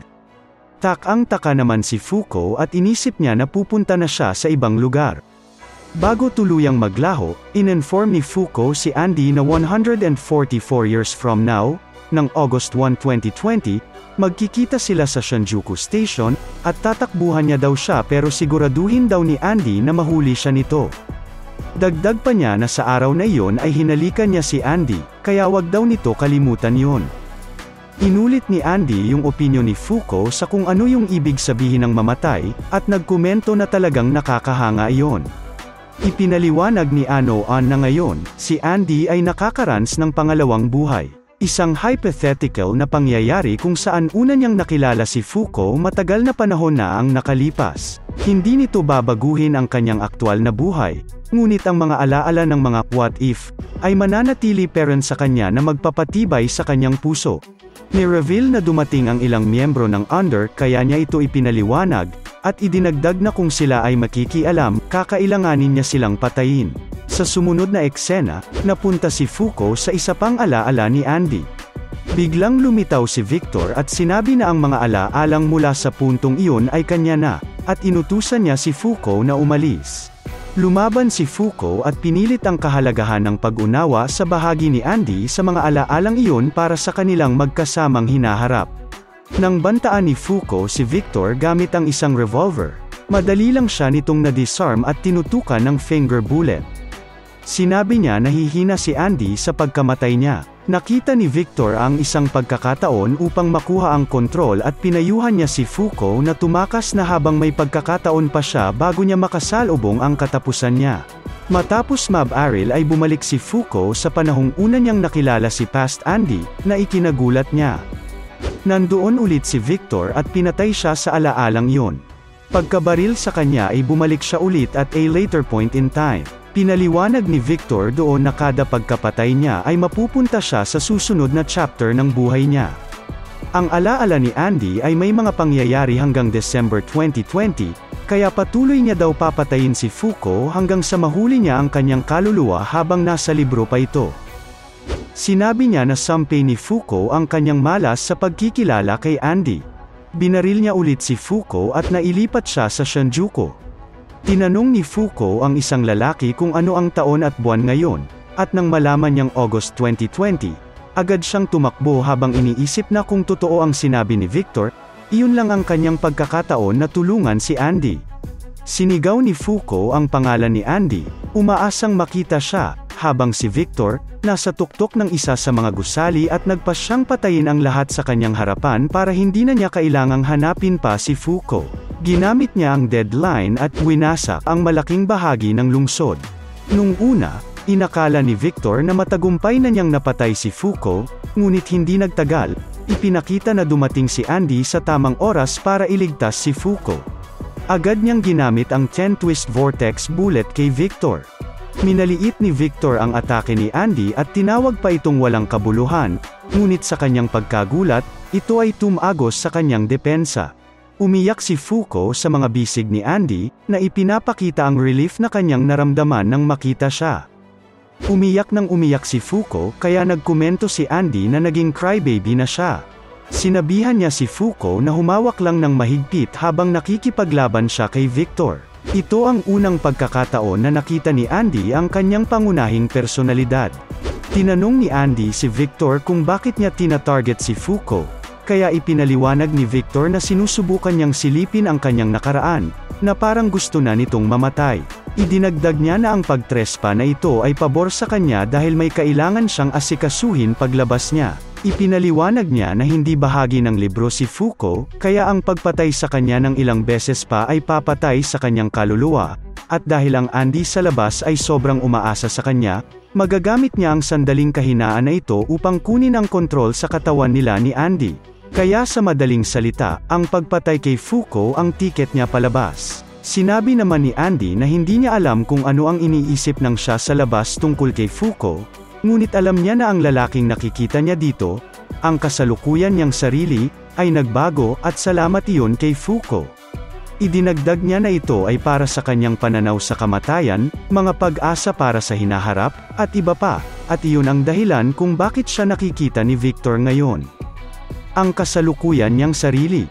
[SPEAKER 1] Tak-ang-taka naman si Fuko at inisip niya na pupunta na siya sa ibang lugar. Bago tuluyang maglaho, in-inform ni Fuko si Andy na 144 years from now, ng August 1, 2020, magkikita sila sa Shinjuku Station, at tatakbuhan niya daw siya pero siguraduhin daw ni Andy na mahuli siya nito. Dagdag pa niya na sa araw na iyon ay hinalikan niya si Andy, kaya wag daw nito kalimutan yon. Inulit ni Andy yung opinyon ni Fuko sa kung ano yung ibig sabihin ng mamatay, at nagkomento na talagang nakakahanga iyon. Ipinaliwanag ni Ano-an na ngayon, si Andy ay nakakarans ng pangalawang buhay. Isang hypothetical na pangyayari kung saan una niyang nakilala si Fuko matagal na panahon na ang nakalipas. Hindi nito babaguhin ang kanyang aktwal na buhay, ngunit ang mga alaala ng mga what if, ay mananatili pa rin sa kanya na magpapatibay sa kanyang puso. Ni-reveal na dumating ang ilang miyembro ng Under kaya niya ito ipinaliwanag, at idinagdag na kung sila ay makikialam, kakailanganin niya silang patayin. Sa sumunod na eksena, napunta si Fuko sa isa pang alaala ni Andy. Biglang lumitaw si Victor at sinabi na ang mga alaalang mula sa puntong iyon ay kanya na, at inutusan niya si Fuko na umalis. Lumaban si Fuko at pinilit ang kahalagahan ng pag-unawa sa bahagi ni Andy sa mga alaalang iyon para sa kanilang magkasamang hinaharap. Nang bantaan ni Fuko si Victor gamit ang isang revolver, madali lang siya nitong na-disarm at tinutukan ng finger bullet. Sinabi niya na hihina si Andy sa pagkamatay niya. Nakita ni Victor ang isang pagkakataon upang makuha ang kontrol at pinayuhan niya si Fuko na tumakas na habang may pagkakataon pa siya bago niya makasalubong ang katapusan niya. Matapos mabaril ay bumalik si Fuko sa panahong una niyang nakilala si Past Andy, na ikinagulat niya. Nandoon ulit si Victor at pinatay siya sa alaalang yon. Pagkabaril sa kanya ay bumalik siya ulit at a later point in time. Pinaliwanag ni Victor doon na kada pagkapatay niya ay mapupunta siya sa susunod na chapter ng buhay niya. Ang alaala ni Andy ay may mga pangyayari hanggang December 2020, kaya patuloy niya daw papatayin si Fuko hanggang sa mahuli niya ang kanyang kaluluwa habang nasa libro pa ito. Sinabi niya na sampay ni Fuko ang kanyang malas sa pagkikilala kay Andy. Binaril niya ulit si Fuko at nailipat siya sa Shinjuku. Tinanong ni Fuko ang isang lalaki kung ano ang taon at buwan ngayon, at nang malaman niyang August 2020, agad siyang tumakbo habang iniisip na kung totoo ang sinabi ni Victor, iyon lang ang kanyang pagkakataon na tulungan si Andy. Sinigaw ni Fuko ang pangalan ni Andy, umaasang makita siya, habang si Victor, nasa tuktok ng isa sa mga gusali at nagpasyang patayin ang lahat sa kanyang harapan para hindi na niya kailangang hanapin pa si Fuko. Ginamit niya ang deadline at winasak ang malaking bahagi ng lungsod. Nung una, Inakala ni Victor na matagumpay na niyang napatay si Fuko, ngunit hindi nagtagal, ipinakita na dumating si Andy sa tamang oras para iligtas si Fuko. Agad niyang ginamit ang 10 Twist Vortex Bullet kay Victor. Minaliit ni Victor ang atake ni Andy at tinawag pa itong walang kabuluhan, ngunit sa kanyang pagkagulat, ito ay tumagos sa kanyang depensa. Umiyak si Fuko sa mga bisig ni Andy, na ipinapakita ang relief na kanyang naramdaman nang makita siya. Umiyak nang umiyak si Fuko kaya nagkomento si Andy na naging crybaby na siya. Sinabihan niya si Fuko na humawak lang ng mahigpit habang nakikipaglaban siya kay Victor. Ito ang unang pagkakataon na nakita ni Andy ang kanyang pangunahing personalidad. Tinanong ni Andy si Victor kung bakit niya tina-target si Fuko, kaya ipinaliwanag ni Victor na sinusubukan niyang silipin ang kanyang nakaraan, na parang gusto na nitong mamatay. Idinagdag niya na ang pagtrespa na ito ay pabor sa kanya dahil may kailangan siyang asikasuhin paglabas niya. Ipinaliwanag niya na hindi bahagi ng libro si Fuko, kaya ang pagpatay sa kanya ng ilang beses pa ay papatay sa kanyang kaluluwa, at dahil ang Andy sa labas ay sobrang umaasa sa kanya, magagamit niya ang sandaling kahinaan na ito upang kunin ang kontrol sa katawan nila ni Andy. Kaya sa madaling salita, ang pagpatay kay Fuko ang tiket niya palabas. Sinabi naman ni Andy na hindi niya alam kung ano ang iniisip ng siya sa labas tungkol kay Fuko, ngunit alam niya na ang lalaking nakikita niya dito, ang kasalukuyan niyang sarili, ay nagbago at salamat iyon kay Fuko. Idinagdag niya na ito ay para sa kanyang pananaw sa kamatayan, mga pag-asa para sa hinaharap, at iba pa, at iyon ang dahilan kung bakit siya nakikita ni Victor ngayon. Ang kasalukuyan niyang sarili.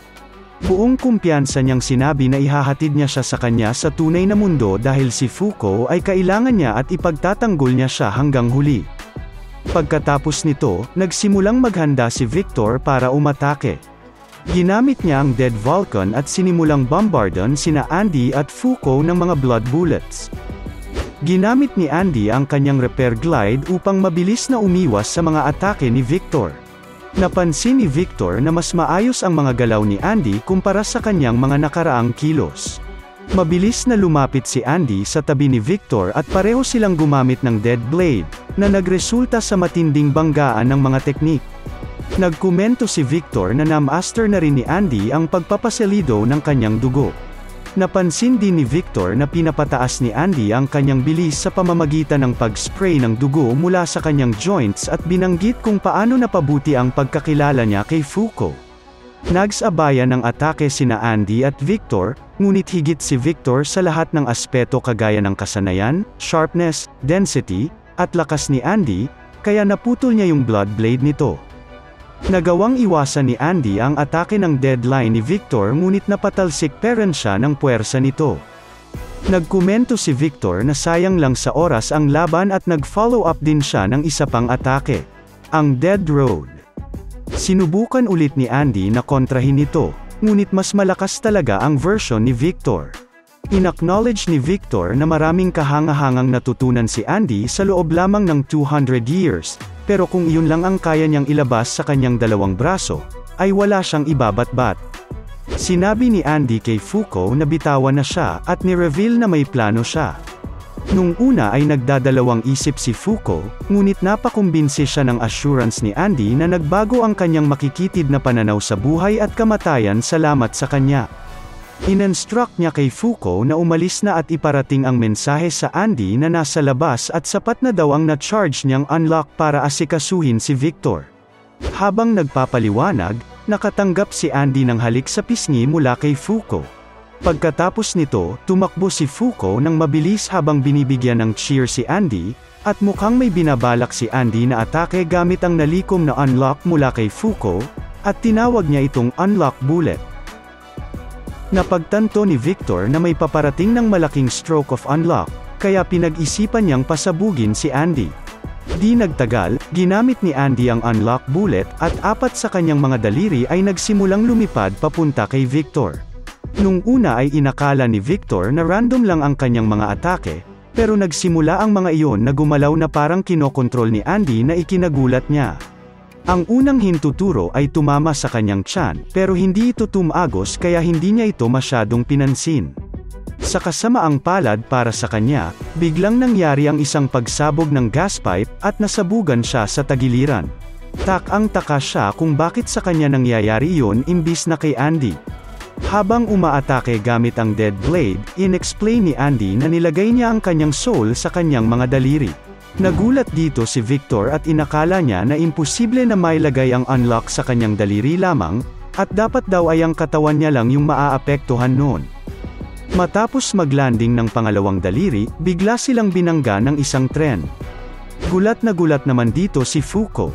[SPEAKER 1] Buong kumpiyansa niyang sinabi na ihahatid niya siya sa kanya sa tunay na mundo dahil si Fuko ay kailangan niya at ipagtatanggol niya siya hanggang huli. Pagkatapos nito, nagsimulang maghanda si Victor para umatake. Ginamit niya ang Dead Vulcan at sinimulang bombardan sina Andy at Fuko ng mga blood bullets. Ginamit ni Andy ang kanyang repair glide upang mabilis na umiwas sa mga atake ni Victor. Napansin ni Victor na mas maayos ang mga galaw ni Andy kumpara sa kanyang mga nakaraang kilos. Mabilis na lumapit si Andy sa tabi ni Victor at pareho silang gumamit ng Dead Blade, na nagresulta sa matinding banggaan ng mga teknik. Nagkomento si Victor na na-master na rin ni Andy ang pagpapasalido ng kanyang dugo. Napansin din ni Victor na pinapataas ni Andy ang kanyang bilis sa pamamagitan ng pag-spray ng dugo mula sa kanyang joints at binanggit kung paano napabuti ang pagkakilala niya kay Fuko. Nagsabayan ng atake sina Andy at Victor, ngunit higit si Victor sa lahat ng aspeto kagaya ng kasanayan, sharpness, density, at lakas ni Andy, kaya naputol niya yung blood blade nito. Nagawang iwasan ni Andy ang atake ng deadline ni Victor ngunit napatalsik pa rin siya ng puwersa nito. Nagkomento si Victor na sayang lang sa oras ang laban at nag-follow up din siya ng isa pang atake. Ang Dead Road. Sinubukan ulit ni Andy na kontrahin ito, ngunit mas malakas talaga ang version ni Victor. In-acknowledge ni Victor na maraming kahangahangang natutunan si Andy sa loob lamang ng 200 years, pero kung iyon lang ang kaya niyang ilabas sa kanyang dalawang braso, ay wala siyang ibabatbat. Sinabi ni Andy kay Fuko na bitawan na siya at ni-reveal na may plano siya. Nung una ay nagdadalawang isip si Fuko, ngunit napakumbinsi siya ng assurance ni Andy na nagbago ang kanyang makikitid na pananaw sa buhay at kamatayan salamat sa kanya. In-instruct niya kay Fuko na umalis na at iparating ang mensahe sa Andy na nasa labas at sapat na daw ang na-charge niyang unlock para asikasuhin si Victor. Habang nagpapaliwanag, nakatanggap si Andy ng halik sa pisngi mula kay Fuko. Pagkatapos nito, tumakbo si Fuko ng mabilis habang binibigyan ng cheer si Andy, at mukhang may binabalak si Andy na atake gamit ang nalikom na unlock mula kay Fuko, at tinawag niya itong unlock bullet. Napagtanto ni Victor na may paparating ng malaking stroke of unlock, kaya pinag-isipan niyang pasabugin si Andy. Di nagtagal, ginamit ni Andy ang unlock bullet at apat sa kanyang mga daliri ay nagsimulang lumipad papunta kay Victor. Nung una ay inakala ni Victor na random lang ang kanyang mga atake, pero nagsimula ang mga iyon na gumalaw na parang kinokontrol ni Andy na ikinagulat niya. Ang unang hintuturo ay tumama sa kanyang tiyan, pero hindi ito tumagos kaya hindi niya ito masyadong pinansin. Sa kasamaang palad para sa kanya, biglang nangyari ang isang pagsabog ng gas pipe, at nasabugan siya sa tagiliran. Tak-ang-taka siya kung bakit sa kanya nangyayari iyon imbis na kay Andy. Habang umaatake gamit ang Dead Blade, inexplain ni Andy na nilagay niya ang kanyang soul sa kanyang mga daliri. Nagulat dito si Victor at inakala niya na imposible na mailagay ang unlock sa kanyang daliri lamang, at dapat daw ay ang katawan niya lang yung maaapektuhan noon. Matapos maglanding ng pangalawang daliri, bigla silang binangga ng isang tren. Gulat na gulat naman dito si Fuko.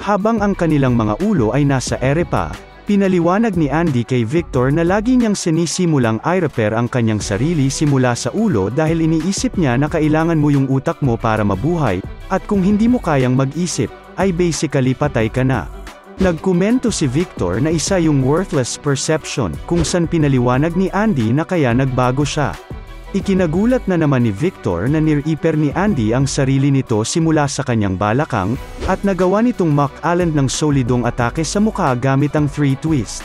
[SPEAKER 1] Habang ang kanilang mga ulo ay nasa ere pa, pinaliwanag ni Andy kay Victor na lagi niyang sinisimulang i-repair ang kanyang sarili simula sa ulo dahil iniisip niya na kailangan mo yung utak mo para mabuhay, at kung hindi mo kayang mag-isip, ay basically patay ka na. Nagkomento si Victor na isa yung worthless perception, kung saan pinaliwanag ni Andy na kaya nagbago siya. Ikinagulat na naman ni Victor na nir-iper ni Andy ang sarili nito simula sa kanyang balakang, at nagawa nitong Mac Allen ng solidong atake sa mukha gamit ang 3 twist.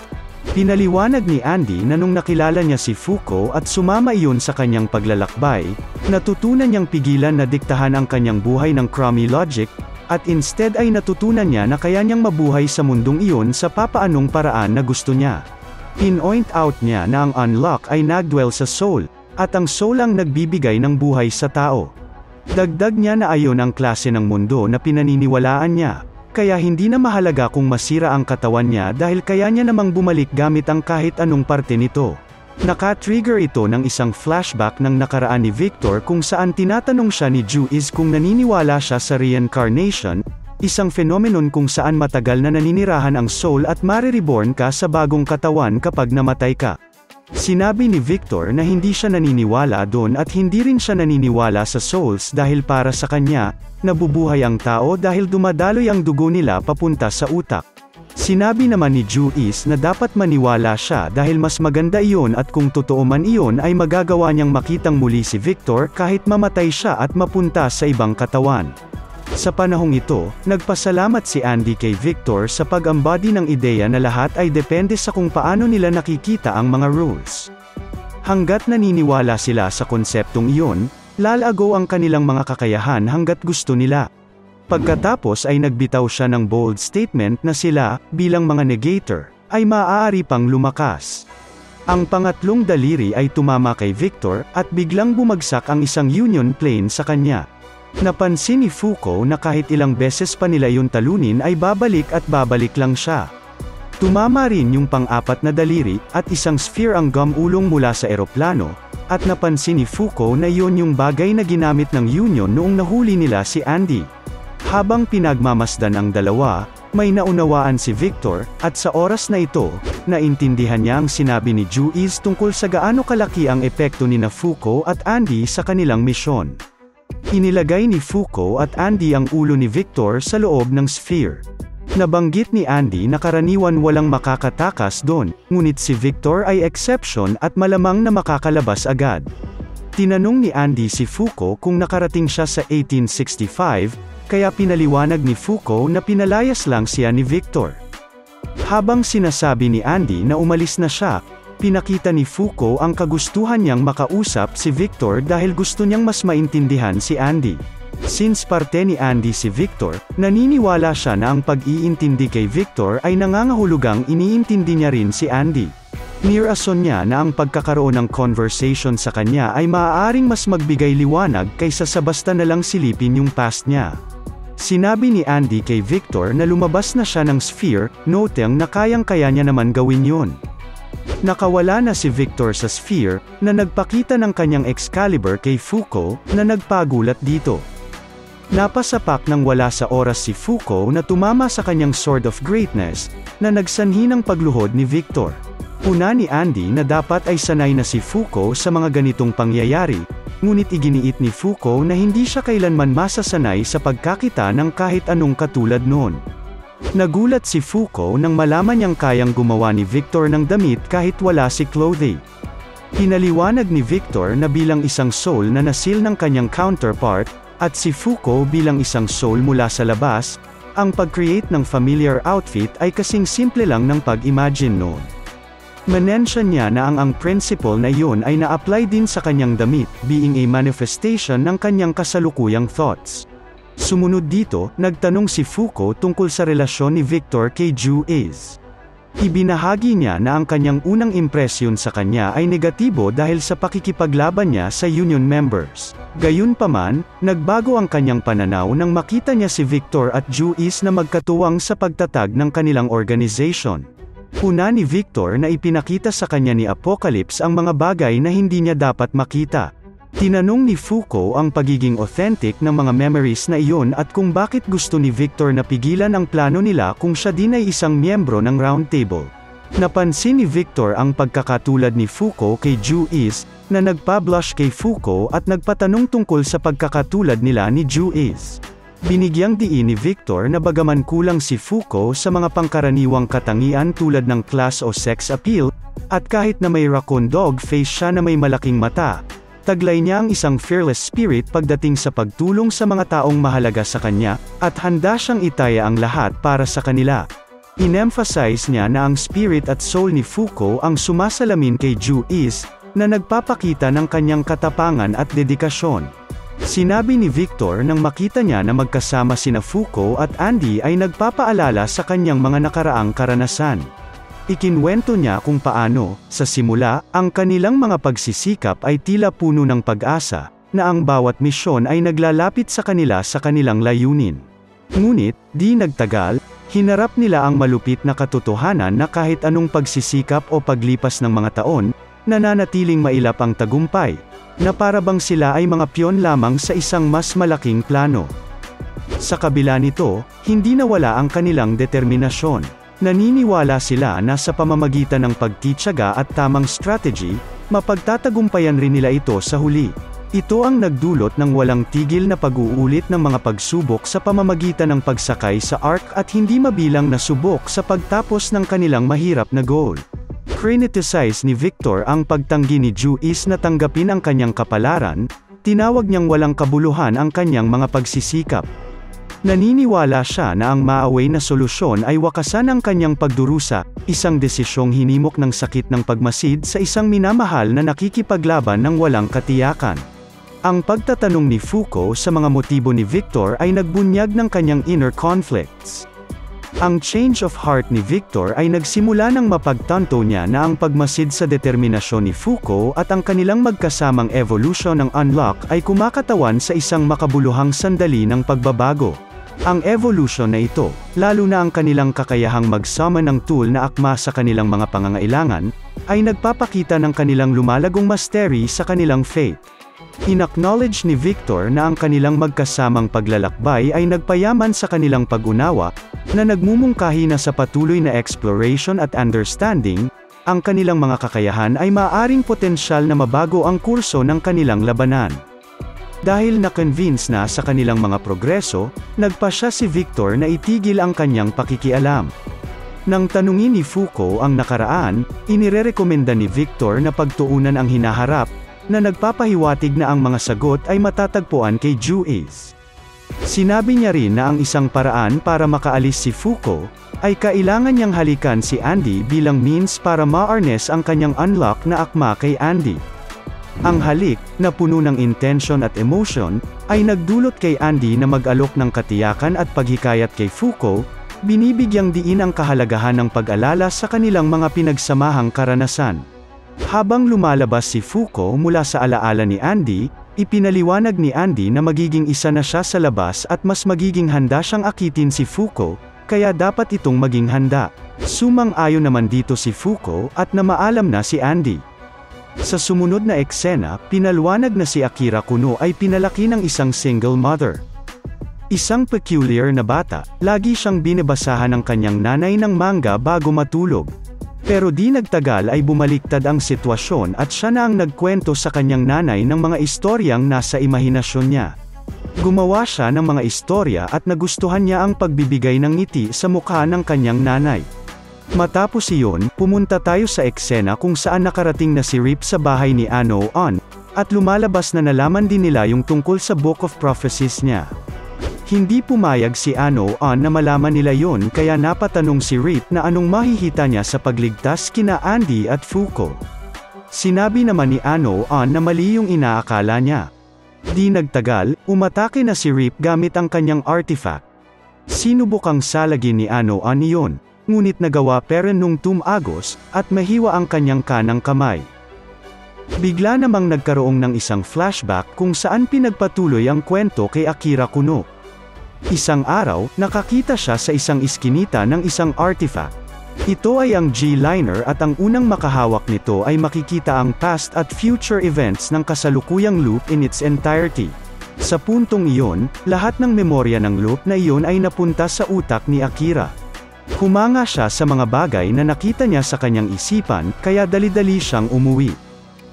[SPEAKER 1] Pinaliwanag ni Andy na nung nakilala niya si Fuko at sumama iyon sa kanyang paglalakbay, natutunan niyang pigilan na diktahan ang kanyang buhay ng crummy logic, at instead ay natutunan niya na kaya niyang mabuhay sa mundong iyon sa papaanong paraan na gusto niya. Pinoint out niya na ang unlock ay nagdwell sa soul, at ang soul ang nagbibigay ng buhay sa tao. Dagdag niya na ayon ang klase ng mundo na pinaniniwalaan niya, kaya hindi na mahalaga kung masira ang katawan niya dahil kaya niya namang bumalik gamit ang kahit anong parte nito. Naka-trigger ito ng isang flashback ng nakaraan ni Victor kung saan tinatanong siya ni Juiz kung naniniwala siya sa reincarnation, isang phenomenon kung saan matagal na naninirahan ang soul at marireborn ka sa bagong katawan kapag namatay ka. Sinabi ni Victor na hindi siya naniniwala doon at hindi rin siya naniniwala sa souls dahil para sa kanya, nabubuhay ang tao dahil dumadaloy ang dugo nila papunta sa utak. Sinabi naman ni Juiz na dapat maniwala siya dahil mas maganda iyon at kung totoo man iyon ay magagawa niyang makitang muli si Victor kahit mamatay siya at mapunta sa ibang katawan. Sa panahong ito, nagpasalamat si Andy kay Victor sa pag-ambody ng ideya na lahat ay depende sa kung paano nila nakikita ang mga rules. Hanggat naniniwala sila sa konseptong iyon, lalago ang kanilang mga kakayahan hanggat gusto nila. Pagkatapos ay nagbitaw siya ng bold statement na sila, bilang mga negator, ay maaari pang lumakas. Ang pangatlong daliri ay tumama kay Victor, at biglang bumagsak ang isang union plane sa kanya. Napansin ni Fuko na kahit ilang beses pa nila yun talunin ay babalik at babalik lang siya. Tumama rin yung pang-apat na daliri, at isang sphere ang gumulong mula sa eroplano, at napansin ni Fuko na iyon yung bagay na ginamit ng Union noong nahuli nila si Andy. Habang pinagmamasdan ang dalawa, may naunawaan si Victor, at sa oras na ito, naintindihan niya ang sinabi ni Juiz tungkol sa gaano kalaki ang epekto ni Fuko at Andy sa kanilang misyon. Inilagay ni Fuko at Andy ang ulo ni Victor sa loob ng sphere. Nabanggit ni Andy na karaniwan walang makakatakas doon, ngunit si Victor ay exception at malamang na makakalabas agad. Tinanong ni Andy si Fuko kung nakarating siya sa 1865, kaya pinaliwanag ni Fuko na pinalayas lang siya ni Victor. Habang sinasabi ni Andy na umalis na siya, pinakita ni Fuko ang kagustuhan niyang makausap si Victor dahil gusto niyang mas maintindihan si Andy. Since parte ni Andy si Victor, naniniwala siya na ang pag-iintindi kay Victor ay nangangahulugang iniintindi niya rin si Andy. Nirason niya na ang pagkakaroon ng conversation sa kanya ay maaaring mas magbigay liwanag kaysa sa basta na lang silipin yung past niya. Sinabi ni Andy kay Victor na lumabas na siya ng sphere, noteng na kayang-kaya niya naman gawin yun. Nakawala na si Victor sa sphere, na nagpakita ng kanyang Excalibur kay Fuko, na nagpagulat dito. Napasapak nang wala sa oras si Fuko na tumama sa kanyang Sword of Greatness, na nagsanhi ng pagluhod ni Victor. Una ni Andy na dapat ay sanay na si Fuko sa mga ganitong pangyayari, ngunit iginiit ni Fuko na hindi siya kailanman masasanay sa pagkakita ng kahit anong katulad noon. Nagulat si Fuko nang malaman niyang kayang gumawa ni Victor ng damit kahit wala si Clothy. Pinaliwanag ni Victor na bilang isang soul na nasil ng kanyang counterpart, at si Fuko bilang isang soul mula sa labas, ang pag-create ng familiar outfit ay kasing simple lang ng pag-imagine noon. Menensyon niya na ang principle na iyon ay na-apply din sa kanyang damit, being a manifestation ng kanyang kasalukuyang thoughts. Sumunod dito, nagtanong si Foucault tungkol sa relasyon ni Victor kay Ju-is. Ibinahagi niya na ang kanyang unang impresyon sa kanya ay negatibo dahil sa pakikipaglaban niya sa union members. Gayunpaman, nagbago ang kanyang pananaw nang makita niya si Victor at Ju-is na magkatuwang sa pagtatag ng kanilang organization. Una ni Victor na ipinakita sa kanya ni Apocalypse ang mga bagay na hindi niya dapat makita. Tinanong ni Foucault ang pagiging authentic ng mga memories na iyon at kung bakit gusto ni Victor na pigilan ang plano nila kung siya din ay isang miyembro ng Round Table. Napansin ni Victor ang pagkakatulad ni Foucault kay Ju-is, na nagpa-blush kay Foucault at nagpatanong tungkol sa pagkakatulad nila ni Ju-is. Binigyang diin ni Victor na bagaman kulang si Foucault sa mga pangkaraniwang katangian tulad ng class o sex appeal, at kahit na may raccoon dog face siya na may malaking mata, taglay niya ang isang fearless spirit pagdating sa pagtulong sa mga taong mahalaga sa kanya, at handa siyang itaya ang lahat para sa kanila. In-emphasize niya na ang spirit at soul ni Foucault ang sumasalamin kay Ju-is, na nagpapakita ng kanyang katapangan at dedikasyon. Sinabi ni Victor nang makita niya na magkasama sina Foucault at Andy ay nagpapaalala sa kanyang mga nakaraang karanasan. Ikinwento niya kung paano, sa simula, ang kanilang mga pagsisikap ay tila puno ng pag-asa, na ang bawat misyon ay naglalapit sa kanila sa kanilang layunin. Ngunit, di nagtagal, hinarap nila ang malupit na katotohanan na kahit anong pagsisikap o paglipas ng mga taon, nananatiling mailap ang tagumpay, na para bang sila ay mga piyon lamang sa isang mas malaking plano. Sa kabila nito, hindi nawala ang kanilang determinasyon. Naniniwala sila na sa pamamagitan ng pagtitiyaga at tamang strategy, mapagtatagumpayan rin nila ito sa huli. Ito ang nagdulot ng walang tigil na pag-uulit ng mga pagsubok sa pamamagitan ng pagsakay sa ark at hindi mabilang na subok sa pagtapos ng kanilang mahirap na goal. Criticize ni Victor ang pagtanggi ni Ju-is na tanggapin ang kanyang kapalaran, tinawag niyang walang kabuluhan ang kanyang mga pagsisikap. Naniniwala siya na ang maaway na solusyon ay wakasan ang kanyang pagdurusa, isang desisyong hinimok ng sakit ng pagmasid sa isang minamahal na nakikipaglaban ng walang katiyakan. Ang pagtatanong ni Foucault sa mga motibo ni Victor ay nagbunyag ng kanyang inner conflicts. Ang change of heart ni Victor ay nagsimula nang mapagtanto niya na ang pagmasid sa determinasyon ni Foucault at ang kanilang magkasamang evolution ng Unlock ay kumakatawan sa isang makabuluhang sandali ng pagbabago. Ang evolution na ito, lalo na ang kanilang kakayahang mag-summon ng tool na akma sa kanilang mga pangangailangan, ay nagpapakita ng kanilang lumalagong mastery sa kanilang faith. In-acknowledge ni Victor na ang kanilang magkasamang paglalakbay ay nagpayaman sa kanilang pag-unawa, na nagmumungkahi na sa patuloy na exploration at understanding, ang kanilang mga kakayahan ay maaaring potensyal na mabago ang kurso ng kanilang labanan. Dahil na-convince na sa kanilang mga progreso, nagpasya si Victor na itigil ang kanyang pakikialam. Nang tanungin ni Foucault ang nakaraan, inirerekomenda ni Victor na pagtuunan ang hinaharap, na nagpapahiwatig na ang mga sagot ay matatagpuan kay Ju-is. Sinabi niya rin na ang isang paraan para makaalis si Foucault, ay kailangan niyang halikan si Andy bilang means para ma-harness ang kanyang unlock na akma kay Andy. Ang halik, na puno ng intention at emotion, ay nagdulot kay Andy na mag-alok ng katiyakan at paghikayat kay Foucault, binibigyang diin ang kahalagahan ng pag-alala sa kanilang mga pinagsamahang karanasan. Habang lumalabas si Foucault mula sa alaala ni Andy, ipinaliwanag ni Andy na magiging isa na siya sa labas at mas magiging handa siyang akitin si Foucault, kaya dapat itong maging handa. Sumang-ayon naman dito si Foucault at na maalam na si Andy. Sa sumunod na eksena, pinaliwanag na si Akira Kuno ay pinalaki ng isang single mother. Isang peculiar na bata, lagi siyang binibasahan ng kanyang nanay ng manga bago matulog. Pero di nagtagal ay bumaliktad ang sitwasyon at siya na ang nagkwento sa kanyang nanay ng mga istoryang nasa imahinasyon niya. Gumawa siya ng mga istorya at nagustuhan niya ang pagbibigay ng ngiti sa mukha ng kanyang nanay. Matapos iyon, pumunta tayo sa eksena kung saan nakarating na si Rip sa bahay ni Ano-on, at lumalabas na nalaman din nila yung tungkol sa Book of Prophecies niya. Hindi pumayag si Ano-an na malaman nila yon kaya napatanong si Rip na anong mahihita niya sa pagligtas kina Andy at Fuko. Sinabi naman ni Ano-an na mali yung inaakala niya. Di nagtagal, umatake na si Rip gamit ang kanyang artifact. Sinubukang salagin ni Ano-an iyon, ngunit nagawa pero nung tumagos, at mahiwa ang kanyang kanang kamay. Bigla namang nagkaroong ng isang flashback kung saan pinagpatuloy ang kwento kay Akira Kuno. Isang araw, nakakita siya sa isang iskinita ng isang artifact. Ito ay ang G-Liner at ang unang makahawak nito ay makikita ang past at future events ng kasalukuyang loop in its entirety. Sa puntong iyon, lahat ng memorya ng loop na iyon ay napunta sa utak ni Akira. Humanga siya sa mga bagay na nakita niya sa kanyang isipan, kaya dali-dali siyang umuwi.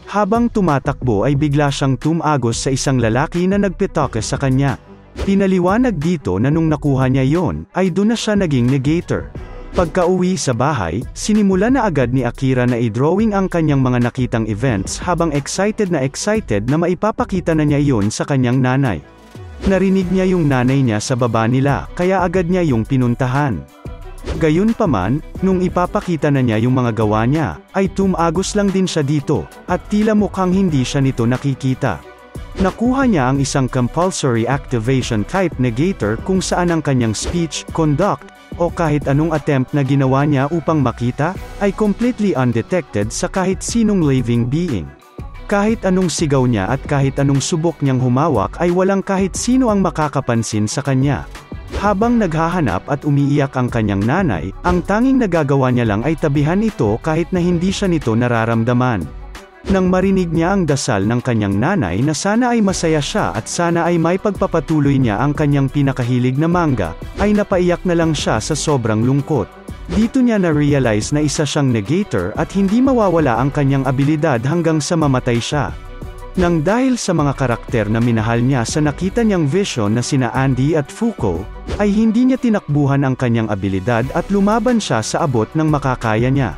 [SPEAKER 1] Habang tumatakbo ay bigla siyang tumagos sa isang lalaki na nagpitoke sa kanya. Pinaliwanag dito na nung nakuha niya yon, ay doon na siya naging negator. Pagka-uwi sa bahay, sinimula na agad ni Akira na i-drawing ang kanyang mga nakitang events habang excited na maipapakita na niya yon sa kanyang nanay. Narinig niya yung nanay niya sa baba nila, kaya agad niya yung pinuntahan. Gayunpaman, nung ipapakita na niya yung mga gawa niya, ay tumagos lang din siya dito, at tila mukhang hindi siya nito nakikita. Nakuha niya ang isang compulsory activation type negator kung saan ang kanyang speech, conduct, o kahit anong attempt na ginawa niya upang makita, ay completely undetected sa kahit sinong living being. Kahit anong sigaw niya at kahit anong subok niyang humawak ay walang kahit sino ang makakapansin sa kanya. Habang naghahanap at umiiyak ang kanyang nanay, ang tanging nagagawa niya lang ay tabihan ito kahit na hindi siya nito nararamdaman. Nang marinig niya ang dasal ng kanyang nanay na sana ay masaya siya at sana ay may pagpapatuloy niya ang kanyang pinakahilig na manga, ay napaiyak na lang siya sa sobrang lungkot. Dito niya na-realize na isa siyang negator at hindi mawawala ang kanyang abilidad hanggang sa mamatay siya. Nang dahil sa mga karakter na minahal niya sa nakita niyang vision na sina Andy at Fuko, ay hindi niya tinakbuhan ang kanyang abilidad at lumaban siya sa abot ng makakaya niya.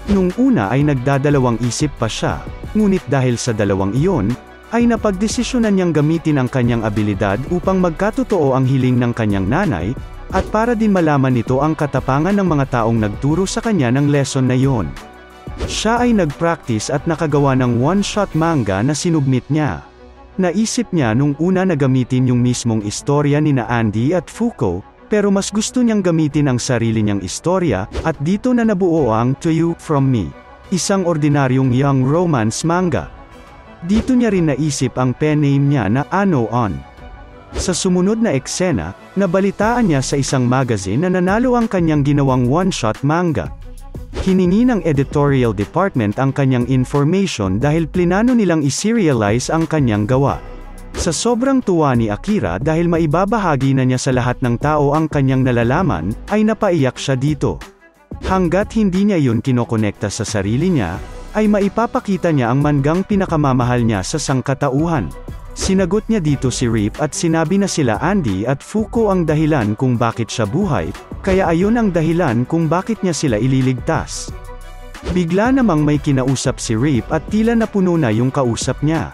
[SPEAKER 1] Nung una ay nagdadalawang isip pa siya, ngunit dahil sa dalawang iyon, ay napagdesisyonan niyang gamitin ang kanyang abilidad upang magkatotoo ang hiling ng kanyang nanay, at para din malaman nito ang katapangan ng mga taong nagturo sa kanya ng lesson na iyon. Siya ay nag-practice at nakagawa ng one-shot manga na sinubmit niya. Naisip niya nung una na gamitin yung mismong istorya ni na Andy at Fuko, pero mas gusto niyang gamitin ang sarili niyang istorya, at dito na nabuo ang To You From Me, isang ordinaryong young romance manga. Dito niya rin naisip ang pen name niya na Ano-an. Sa sumunod na eksena, nabalitaan niya sa isang magazine na nanalo ang kanyang ginawang one-shot manga. Hiningi ng editorial department ang kanyang information dahil plinano nilang i-serialize ang kanyang gawa. Sa sobrang tuwa ni Akira dahil maibabahagi na niya sa lahat ng tao ang kanyang nalalaman, ay napaiyak siya dito. Hanggat hindi niya yun kinokonekta sa sarili niya, ay maipapakita niya ang manggang pinakamamahal niya sa sangkatauhan. Sinagot niya dito si Rip at sinabi na sila Andy at Fuko ang dahilan kung bakit siya buhay, kaya ayon ang dahilan kung bakit niya sila ililigtas. Bigla namang may kinausap si Rip at tila napuno na yung kausap niya.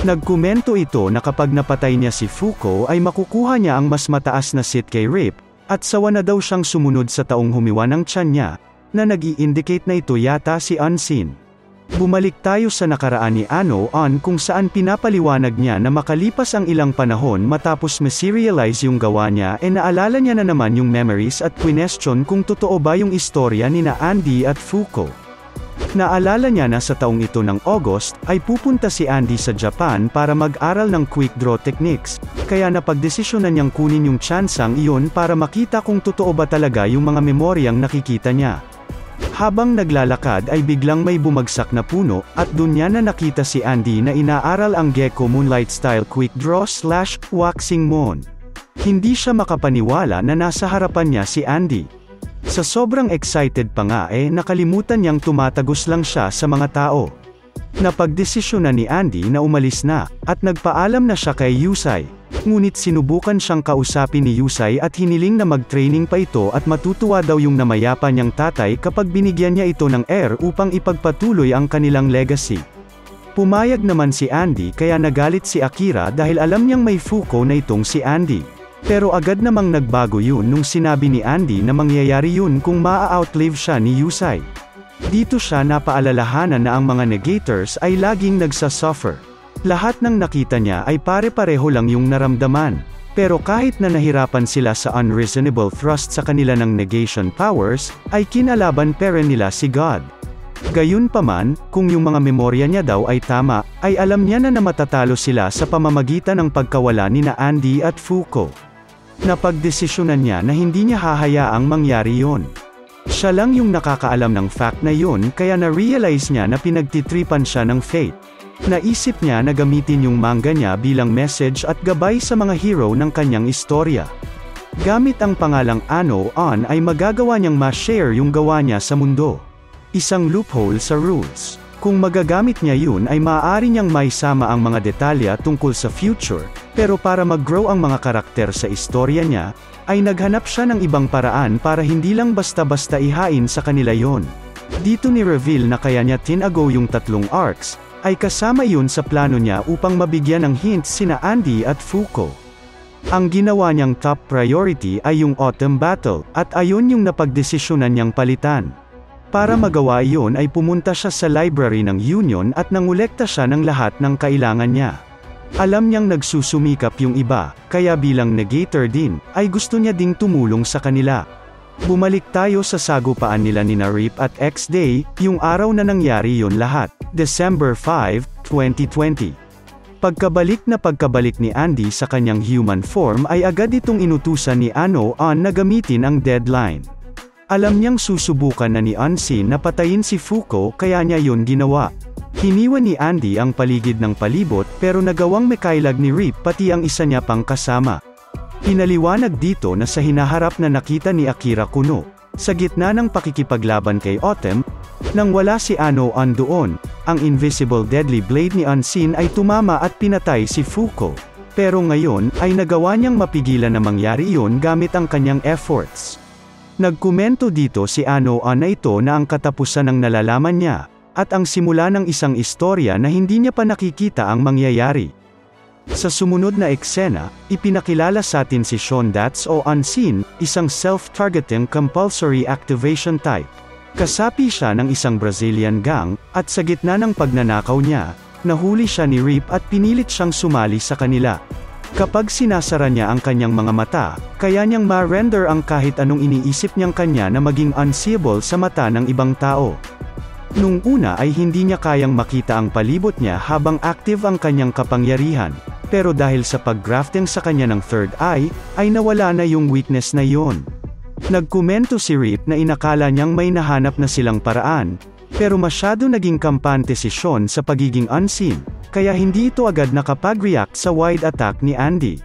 [SPEAKER 1] Nagkomento ito na kapag napatay niya si Fuko ay makukuha niya ang mas mataas na seat kay Rip, at sawa na daw siyang sumunod sa taong humiwa ng tiyan niya, na nag-i-indicate na ito yata si Unseen. Bumalik tayo sa nakaraan ni Ano-an kung saan pinapaliwanag niya na makalipas ang ilang panahon matapos ma-serialize yung gawa niya naalala niya na naman yung memories at question kung totoo ba yung istorya ni na Andy at Fuko. Naalala niya na sa taong ito ng August, ay pupunta si Andy sa Japan para mag-aral ng quick draw techniques, kaya napagdesisyonan niyang kunin yung tsansang iyon para makita kung totoo ba talaga yung mga memoryang nakikita niya. Habang naglalakad ay biglang may bumagsak na puno, at dun niya na nakita si Andy na inaaral ang Gecko Moonlight Style Quick Draw / Waxing Moon. Hindi siya makapaniwala na nasa harapan niya si Andy. Sa sobrang excited pa nga nakalimutan niyang tumatagos lang siya sa mga tao. Napagdesisyonan ni Andy na umalis na, at nagpaalam na siya kay Yusai. Ngunit sinubukan siyang kausapin ni Yusai at hiniling na mag-training pa ito at matutuwa daw yung namayapa niyang tatay kapag binigyan niya ito ng heir upang ipagpatuloy ang kanilang legacy. Pumayag naman si Andy kaya nagalit si Akira dahil alam niyang may Fuko na itong si Andy. Pero agad namang nagbago yun nung sinabi ni Andy na mangyayari yun kung maa-outlive siya ni Yusai. Dito siya napaalalahanan na ang mga negators ay laging nagsasuffer. Lahat ng nakita niya ay pare-pareho lang yung naramdaman. Pero kahit na nahirapan sila sa unreasonable thrust sa kanila ng negation powers, ay kinalaban pa rin nila si God. Gayunpaman, kung yung mga memorya niya daw ay tama, ay alam niya na matatalo sila sa pamamagitan ng pagkawala ni na Andy at Fuko. Napagdesisyonan niya na hindi niya hahayaang mangyari yon. Siya lang yung nakakaalam ng fact na yon kaya na-realize niya na pinagtitripan siya ng fate. Naisip niya na gamitin yung manga niya bilang message at gabay sa mga hero ng kanyang istorya. Gamit ang pangalang Ano On ay magagawa niyang ma-share yung gawa niya sa mundo. Isang loophole sa rules. Kung magagamit niya yun ay maaari niyang maisama ang mga detalya tungkol sa future, pero para mag-grow ang mga karakter sa istorya niya, ay naghanap siya ng ibang paraan para hindi lang basta-basta ihain sa kanila yon. Dito ni reveal na kaya niya tinago yung 3 arcs, ay kasama yun sa plano niya upang mabigyan ng hints sina Andy at Fuko. Ang ginawa niyang top priority ay yung Autumn Battle, at ayon yung napagdesisyonan niyang palitan. Para magawa iyon ay pumunta siya sa library ng Union at nangolekta siya ng lahat ng kailangan niya. Alam niyang nagsusumikap yung iba, kaya bilang negator din, ay gusto niya ding tumulong sa kanila. Bumalik tayo sa sagupaan nila ni Rip at X-Day, yung araw na nangyari yon lahat, December 5, 2020. Pagkabalik ni Andy sa kanyang human form ay agad itong inutusan ni Ano On na gamitin ang deadline. Alam niyang susubukan na ni Unseen na patayin si Fuko kaya niya yun ginawa. Hiniwan ni Andy ang paligid ng palibot pero nagawang makailag ni Rip pati ang isa niya pang kasama. Pinaliwanag dito na sa hinaharap na nakita ni Akira Kuno, sa gitna ng pakikipaglaban kay Autumn, nang wala si Ano On doon, ang invisible deadly blade ni Unseen ay tumama at pinatay si Fuko. Pero ngayon, ay nagawa niyang mapigilan na mangyari iyon gamit ang kanyang efforts. Nagkomento dito si Ano On na ito na ang katapusan ng nalalaman niya, at ang simula ng isang istorya na hindi niya pa nakikita ang mangyayari. Sa sumunod na eksena, ipinakilala sa atin si Sean Dats o Unseen, isang self-targeting compulsory activation type. Kasapi siya ng isang Brazilian gang, at sa gitna ng pagnanakaw niya, nahuli siya ni Rip at pinilit siyang sumali sa kanila. Kapag sinasara niya ang kanyang mga mata, kaya niyang ma-render ang kahit anong iniisip niyang kanya na maging unseeable sa mata ng ibang tao. Nung una ay hindi niya kayang makita ang palibot niya habang active ang kanyang kapangyarihan, pero dahil sa pag-grafting sa kanya ng third eye, ay nawala na yung weakness na yon. Nagkomento si Rip na inakala niyang may nahanap na silang paraan, pero masyado naging kampante si Sean sa pagiging unseen, kaya hindi ito agad nakapag-react sa wide attack ni Andy.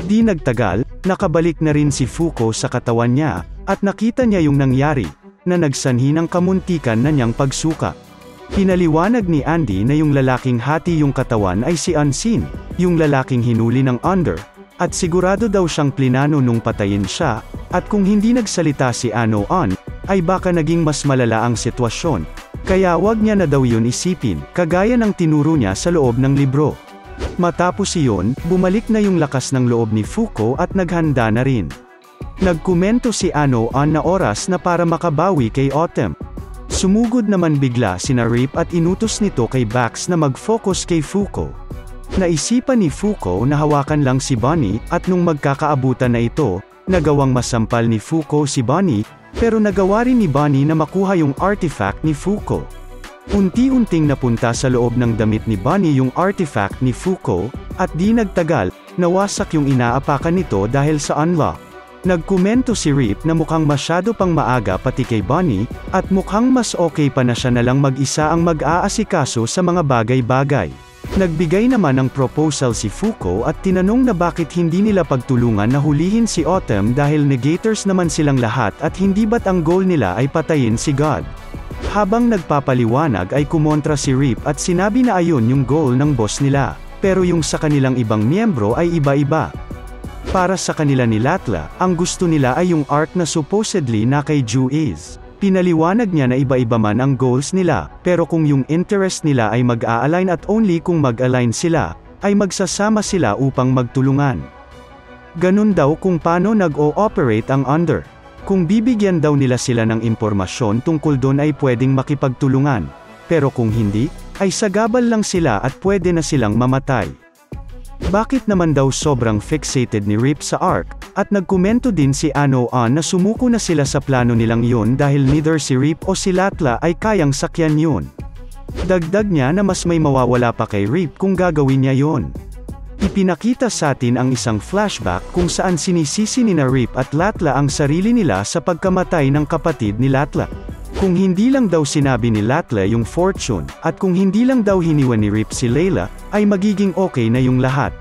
[SPEAKER 1] Di nagtagal, nakabalik na rin si Fuko sa katawan niya, at nakita niya yung nangyari, na nagsanhi ng kamuntikan na niyang pagsuka. Pinaliwanag ni Andy na yung lalaking hati yung katawan ay si Unseen, yung lalaking hinuli ng Under, at sigurado daw siyang plinano nung patayin siya, at kung hindi nagsalita si Ano On, ay baka naging mas malala ang sitwasyon. Kaya wag niya na daw yun isipin, kagaya ng tinuro niya sa loob ng libro. Matapos iyon, bumalik na yung lakas ng loob ni Fuko at naghanda na rin. Nagkomento si Ano On na oras na para makabawi kay Autumn. Sumugod naman bigla sina Rip at inutos nito kay Bax na mag-focus kay Fuko. Naisipan ni Fuko na hawakan lang si Bonnie, at nung magkakaabutan na ito, nagawang masampal ni Fuko si Bonnie, pero nagawa rin ni Bonnie na makuha yung artifact ni Fuko. Unti-unting napunta sa loob ng damit ni Bonnie yung artifact ni Fuko, at di nagtagal, nawasak yung inaapakan nito dahil sa unlock. Nagkomento si Rip na mukhang masyado pang maaga pati kay Bonnie, at mukhang mas okay pa na siya na lang mag-isa ang mag-aasikaso sa mga bagay-bagay. Nagbigay naman ng proposal si Fuko at tinanong na bakit hindi nila pagtulungan na hulihin si Autumn dahil negators naman silang lahat at hindi ba't ang goal nila ay patayin si God. Habang nagpapaliwanag ay kumontra si Rip at sinabi na ayon yung goal ng boss nila, pero yung sa kanilang ibang miyembro ay iba-iba. Para sa kanila ni Latla, ang gusto nila ay yung arc na supposedly na kay Ju-Is. Pinaliwanag niya na iba-iba man ang goals nila, pero kung yung interest nila ay mag-a-align at only kung mag-align sila, ay magsasama sila upang magtulungan. Ganun daw kung paano nag-o-operate ang Under. Kung bibigyan daw nila sila ng impormasyon tungkol doon ay pwedeng makipagtulungan. Pero kung hindi, ay sagabal lang sila at pwede na silang mamatay. Bakit naman daw sobrang fixated ni Rip sa Ark, at nagkomento din si Ano-an na sumuko na sila sa plano nilang yun dahil neither si Rip o si Latla ay kayang sakyan yun. Dagdag niya na mas may mawawala pa kay Rip kung gagawin niya yun. Ipinakita sa atin ang isang flashback kung saan sinisisi ni na Rip at Latla ang sarili nila sa pagkamatay ng kapatid ni Latla. Kung hindi lang daw sinabi ni Latla yung fortune, at kung hindi lang daw hiniwan ni Rip si Layla, ay magiging okay na yung lahat.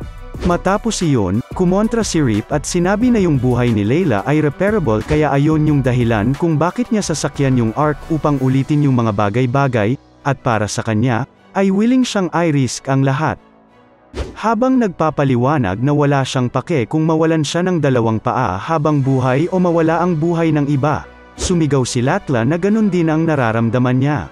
[SPEAKER 1] Matapos iyon, kumontra si Rip at sinabi na yung buhay ni Layla ay repairable kaya ayon yung dahilan kung bakit niya sasakyan yung Ark upang ulitin yung mga bagay-bagay, at para sa kanya, ay willing siyang i-risk ang lahat. Habang nagpapaliwanag na wala siyang pake kung mawalan siya ng dalawang paa habang buhay o mawala ang buhay ng iba. Sumigaw si Latla na ganun din ang nararamdaman niya.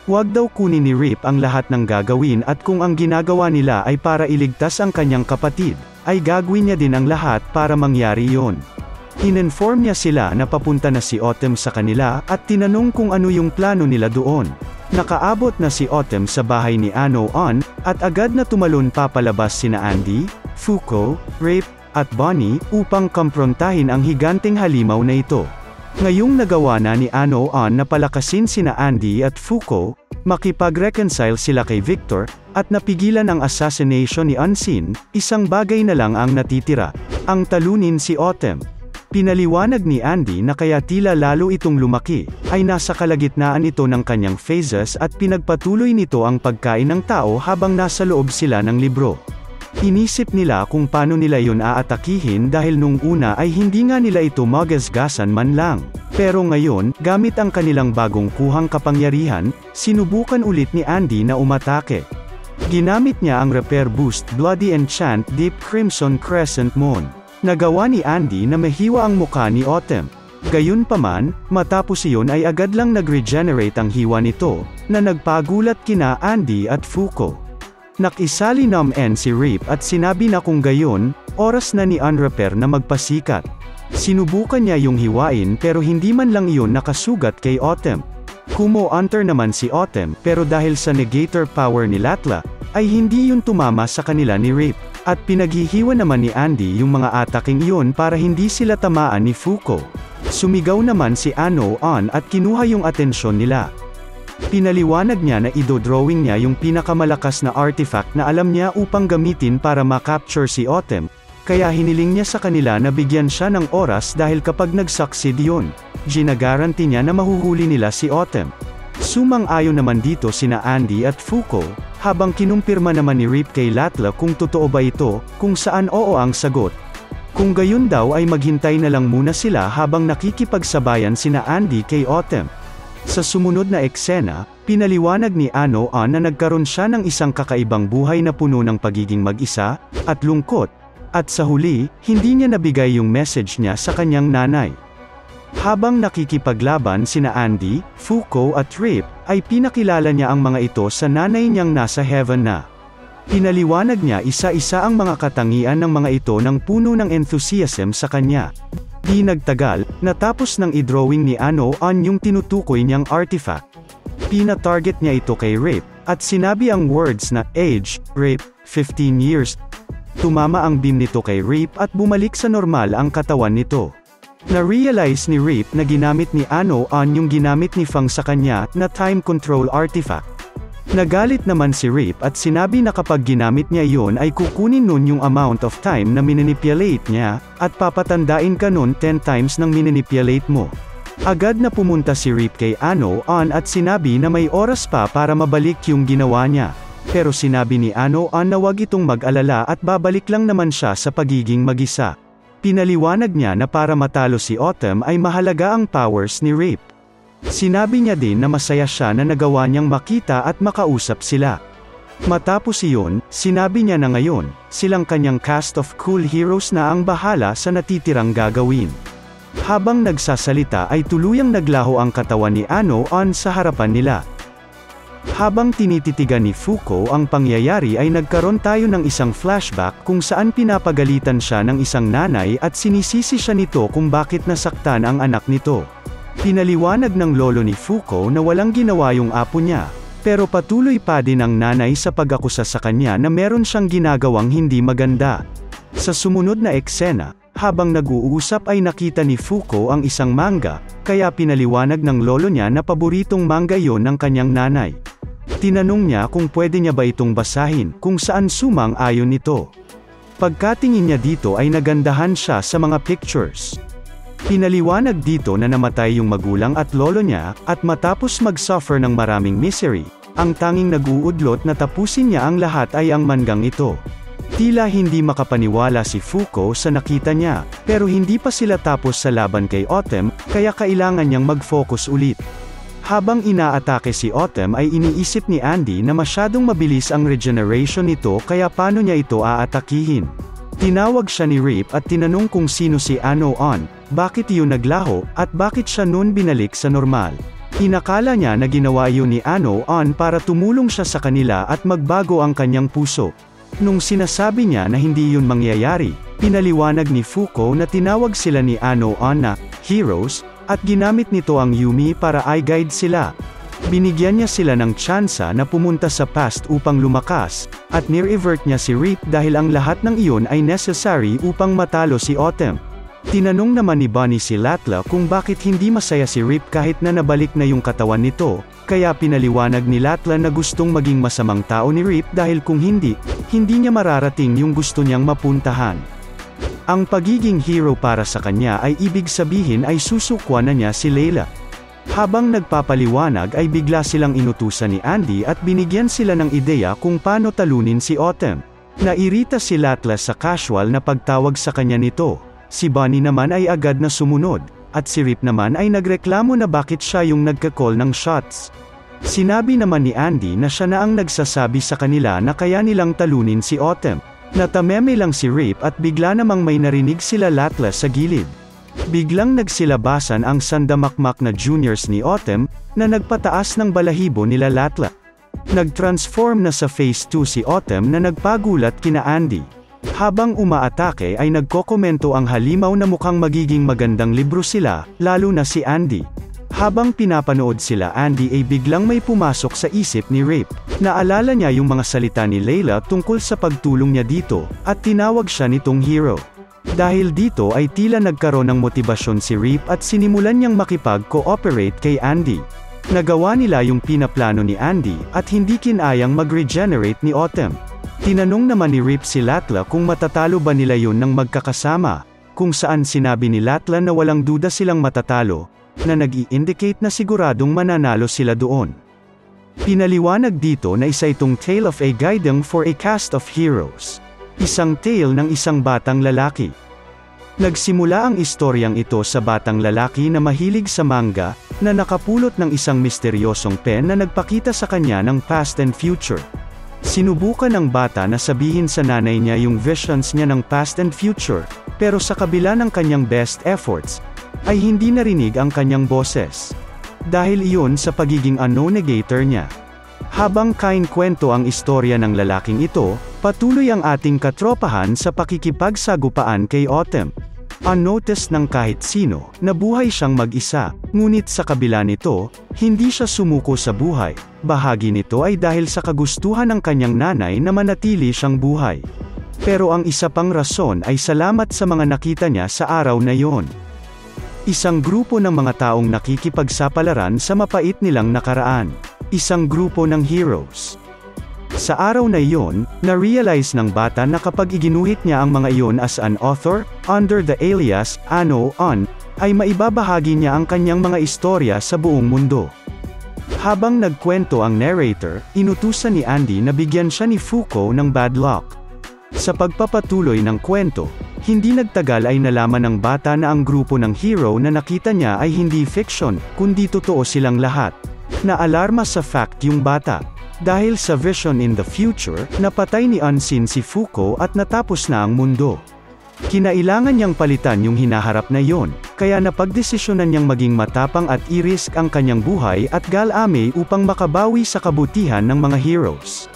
[SPEAKER 1] Huwag daw kunin ni Rip ang lahat ng gagawin at kung ang ginagawa nila ay para iligtas ang kanyang kapatid, ay gagawin niya din ang lahat para mangyari yon. Ininform niya sila na papunta na si Autumn sa kanila at tinanong kung ano yung plano nila doon. Nakaabot na si Autumn sa bahay ni Ano-an, at agad na tumalon papalabas sina Andy, Fuko, Rip, at Bonnie upang komprontahin ang higanteng halimaw na ito. Ngayong nagawa na ni Ano-an na palakasin sina Andy at Fuko, makipag-reconcile sila kay Victor, at napigilan ang assassination ni Unseen, isang bagay na lang ang natitira, ang talunin si Autumn. Pinaliwanag ni Andy na kaya tila lalo itong lumaki, ay nasa kalagitnaan ito ng kanyang phases at pinagpatuloy nito ang pagkain ng tao habang nasa loob sila ng libro. Inisip nila kung paano nila yun aatakihin dahil nung una ay hindi nga nila ito magasgasan man lang. Pero ngayon, gamit ang kanilang bagong kuhang kapangyarihan, sinubukan ulit ni Andy na umatake. Ginamit niya ang Repair Boost Bloody Enchant Deep Crimson Crescent Moon. Nagawa ni Andy na mahiwa ang muka ni Autumn. Gayunpaman, matapos iyon ay agad lang nag-regenerate ang hiwa nito, na nagpagulat kina Andy at Fuko. Nakisali naman si Rip at sinabi na kung gayon, oras na ni Unrepair na magpasikat. Sinubukan niya yung hiwain pero hindi man lang iyon nakasugat kay Autumn. Kumo-enter naman si Autumn pero dahil sa negator power ni Latla, ay hindi yun tumama sa kanila ni Rip. At pinaghihiwa naman ni Andy yung mga ataking iyon para hindi sila tamaan ni Fuko. Sumigaw naman si Ano-an at kinuha yung atensyon nila. Pinaliwanag niya na idodrawing niya yung pinakamalakas na artifact na alam niya upang gamitin para makapture si Autumn, kaya hiniling niya sa kanila na bigyan siya ng oras dahil kapag nag-succeed yun, ginagaranti niya na mahuhuli nila si Autumn. Sumang-ayon naman dito sina Andy at Fuko, habang kinumpirma naman ni Rip kay Latla kung totoo ba ito, kung saan oo ang sagot. Kung gayon daw ay maghintay na lang muna sila habang nakikipagsabayan sina Andy kay Autumn. Sa sumunod na eksena, pinaliwanag ni Ano-an na nagkaroon siya ng isang kakaibang buhay na puno ng pagiging mag-isa, at lungkot, at sa huli, hindi niya nabigay yung message niya sa kanyang nanay. Habang nakikipaglaban sina Andy, Fuko at Rip, ay pinakilala niya ang mga ito sa nanay niyang nasa heaven na. Pinaliwanag niya isa-isa ang mga katangian ng mga ito ng puno ng enthusiasm sa kanya. Di nagtagal, natapos ng i-drawing ni Ano-an yung tinutukoy niyang artifact. Pina-target niya ito kay Rip, at sinabi ang words na, "Age, Rip, 15 years. Tumama ang beam nito kay Rip at bumalik sa normal ang katawan nito. Na-realize ni Rip na ginamit ni Ano-an yung ginamit ni Fang sa kanya na time control artifact. Nagalit naman si Rip at sinabi na kapag ginamit niya yon ay kukunin nun yung amount of time na minanipulate niya, at papatandain ka nun 10 times ng minanipulate mo. Agad na pumunta si Rip kay Ano-an at sinabi na may oras pa para mabalik yung ginawa niya. Pero sinabi ni Ano-an na wag itong mag-alala at babalik lang naman siya sa pagiging mag-isa. Pinaliwanag niya na para matalo si Autumn ay mahalaga ang powers ni Rip. Sinabi niya din na masaya siya na nagawa niyang makita at makausap sila. Matapos iyon, sinabi niya na ngayon, silang kanyang cast of cool heroes na ang bahala sa natitirang gagawin. Habang nagsasalita ay tuluyang naglaho ang katawan ni Ano-an sa harapan nila. Habang tinititigan ni Fuko ang pangyayari ay nagkaroon tayo ng isang flashback kung saan pinapagalitan siya ng isang nanay at sinisisi siya nito kung bakit nasaktan ang anak nito. Pinaliwanag ng lolo ni Fuko na walang ginawa yung apo niya, pero patuloy pa din ang nanay sa pag-akusa sa kanya na meron siyang ginagawang hindi maganda. Sa sumunod na eksena, habang nag-uusap ay nakita ni Fuko ang isang manga, kaya pinaliwanag ng lolo niya na paboritong manga yon ng kanyang nanay. Tinanong niya kung pwede niya ba itong basahin, kung saan sumang-ayon nito. Pagkatingin niya dito ay nagandahan siya sa mga pictures. Pinaliwanag dito na namatay yung magulang at lolo niya, at matapos mag-suffer ng maraming misery, ang tanging nag-uudlot na tapusin niya ang lahat ay ang mangang ito. Tila hindi makapaniwala si Fuko sa nakita niya, pero hindi pa sila tapos sa laban kay Autumn, kaya kailangan niyang mag-focus ulit. Habang inaatake si Autumn ay iniisip ni Andy na masyadong mabilis ang regeneration nito kaya paano niya ito aatakihin. Tinawag siya ni Rip at tinanong kung sino si Ano-on, bakit iyon naglaho, at bakit siya noon binalik sa normal. Inakala niya na ginawa iyon ni Ano-on para tumulong siya sa kanila at magbago ang kanyang puso. Nung sinasabi niya na hindi iyon mangyayari, pinaliwanag ni Fuko na tinawag sila ni Ano-on na heroes, at ginamit nito ang Yumi para i-guide sila. Binigyan niya sila ng tsansa na pumunta sa past upang lumakas, at nirevert niya si Rip dahil ang lahat ng iyon ay necessary upang matalo si Autumn. Tinanong naman ni Bonnie si Latla kung bakit hindi masaya si Rip kahit na nabalik na yung katawan nito, kaya pinaliwanag ni Latla na gustong maging masamang tao ni Rip dahil kung hindi niya mararating yung gusto niyang mapuntahan. Ang pagiging hero para sa kanya ay ibig sabihin ay susukwan na niya si Layla. Habang nagpapaliwanag ay bigla silang inutusan ni Andy at binigyan sila ng ideya kung paano talunin si Autumn. Nairita si Latla sa casual na pagtawag sa kanya nito. Si Bonnie naman ay agad na sumunod, at si Rip naman ay nagreklamo na bakit siya yung nagka-call ng shots. Sinabi naman ni Andy na siya na ang nagsasabi sa kanila na kaya nilang talunin si Autumn. Natameme lang si Rip at bigla namang may narinig sila Latla sa gilid. Biglang nagsilabasan ang sandamakmak na juniors ni Autumn, na nagpataas ng balahibo nila Latla. Nag-transform na sa Phase 2 si Autumn na nagpagulat kina Andy. Habang umaatake ay nagkokomento ang halimaw na mukhang magiging magandang libro sila, lalo na si Andy. Habang pinapanood sila Andy ay biglang may pumasok sa isip ni Rip. Naalala niya yung mga salita ni Layla tungkol sa pagtulong niya dito, at tinawag siya nitong hero. Dahil dito ay tila nagkaroon ng motibasyon si Rip at sinimulan niyang makipag-cooperate kay Andy. Nagawa nila yung pinaplano ni Andy, at hindi kinayang mag-regenerate ni Autumn. Tinanong naman ni Rip si Latla kung matatalo ba nila yun ng magkakasama, kung saan sinabi ni Latla na walang duda silang matatalo, na nag-i-indicate na siguradong mananalo sila doon. Pinaliwanag dito na isa itong tale of a guiding for a cast of heroes. Isang tale ng isang batang lalaki. Nagsimula ang istoryang ito sa batang lalaki na mahilig sa manga, na nakapulot ng isang misteryosong pen na nagpakita sa kanya ng past and future. Sinubukan ng bata na sabihin sa nanay niya yung visions niya ng past and future, pero sa kabila ng kanyang best efforts, ay hindi narinig ang kanyang boses. Dahil iyon sa pagiging negator niya. Habang kainkwento ang istorya ng lalaking ito, patuloy ang ating katropahan sa pakikipagsagupaan kay Autumn. Unnoticed ng kahit sino, nabuhay siyang mag-isa, ngunit sa kabila nito, hindi siya sumuko sa buhay. Bahagi nito ay dahil sa kagustuhan ng kanyang nanay na manatili siyang buhay. Pero ang isa pang rason ay salamat sa mga nakita niya sa araw na yon. Isang grupo ng mga taong nakikipagsapalaran sa mapait nilang nakaraan. Isang grupo ng heroes. Sa araw na iyon, na-realize ng bata na kapag iginuhit niya ang mga iyon as an author, under the alias, Ano-on, ay maibabahagi niya ang kanyang mga istorya sa buong mundo. Habang nagkwento ang narrator, inutusan ni Andy na bigyan siya ni Fuko ng bad luck. Sa pagpapatuloy ng kwento, hindi nagtagal ay nalaman ng bata na ang grupo ng hero na nakita niya ay hindi fiction, kundi totoo silang lahat. Naalarma sa fact yung bata. Dahil sa vision in the future, napatay ni Unseen si Fuko at natapos na ang mundo. Kinailangan niyang palitan yung hinaharap na yon, kaya napagdesisyonan niyang maging matapang at i-risk ang kanyang buhay at galame upang makabawi sa kabutihan ng mga heroes.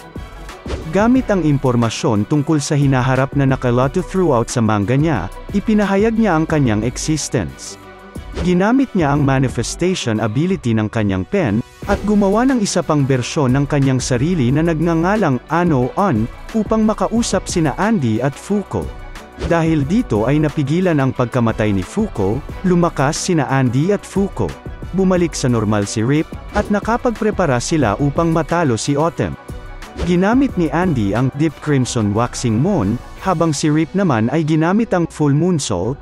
[SPEAKER 1] Gamit ang impormasyon tungkol sa hinaharap na Nakaloto throughout sa manga niya, ipinahayag niya ang kanyang existence. Ginamit niya ang manifestation ability ng kanyang pen, at gumawa ng isa pang bersyon ng kanyang sarili na nagngangalang Ano-on, upang makausap sina Andy at Fuko. Dahil dito ay napigilan ang pagkamatay ni Fuko, lumakas sina Andy at Fuko. Bumalik sa normal si Rip, at nakapagprepara sila upang matalo si Autumn. Ginamit ni Andy ang Deep Crimson Waxing Moon, habang si Rip naman ay ginamit ang Full Moon Soul.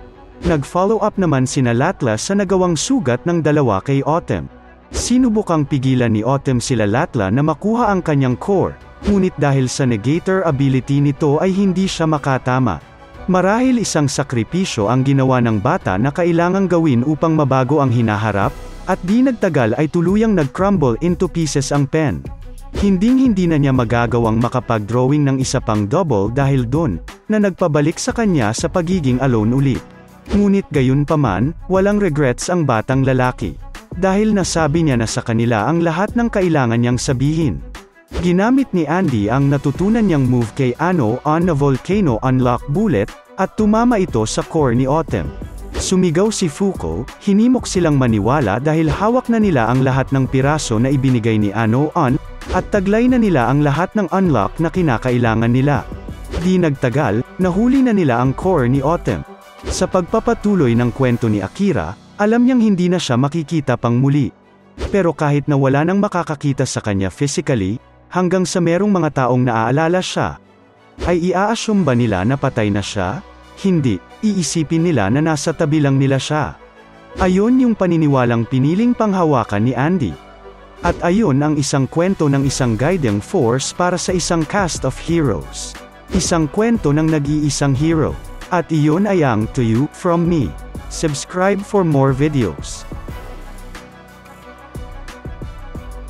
[SPEAKER 1] Nag-follow up naman sina Latla sa nagawang sugat ng dalawa kay Autumn. Sinubukang pigilan ni Autumn sila Latla na makuha ang kanyang core, ngunit dahil sa negator ability nito ay hindi siya makatama. Marahil isang sakripisyo ang ginawa ng bata na kailangang gawin upang mabago ang hinaharap, at di nagtagal ay tuluyang nag-crumble into pieces ang pen. Hinding-hindi na niya magagawang makapag-drawing ng isa pang double dahil dun, na nagpabalik sa kanya sa pagiging alone ulit. Ngunit gayunpaman, walang regrets ang batang lalaki. Dahil nasabi niya na sa kanila ang lahat ng kailangan niyang sabihin. Ginamit ni Andy ang natutunan niyang move kay Ano-on na Volcano Unlock Bullet, at tumama ito sa core ni Autumn. Sumigaw si Fuko, hinimok silang maniwala dahil hawak na nila ang lahat ng piraso na ibinigay ni Ano-on, at taglay na nila ang lahat ng unlock na kinakailangan nila. Di nagtagal, nahuli na nila ang core ni Autumn. Sa pagpapatuloy ng kwento ni Akira, alam niyang hindi na siya makikita pang muli. Pero kahit na wala nang makakakita sa kanya physically, hanggang sa merong mga taong naaalala siya, ay i-a-assume ba nila na patay na siya? Hindi, iisipin nila na nasa tabi lang nila siya. Ayon yung paniniwalang piniling panghawakan ni Andy. At ayon ang isang kwento ng isang guiding force para sa isang cast of heroes. Isang kwento ng nag-iisang hero. At iyon ay ang To You From Me. Subscribe for more videos.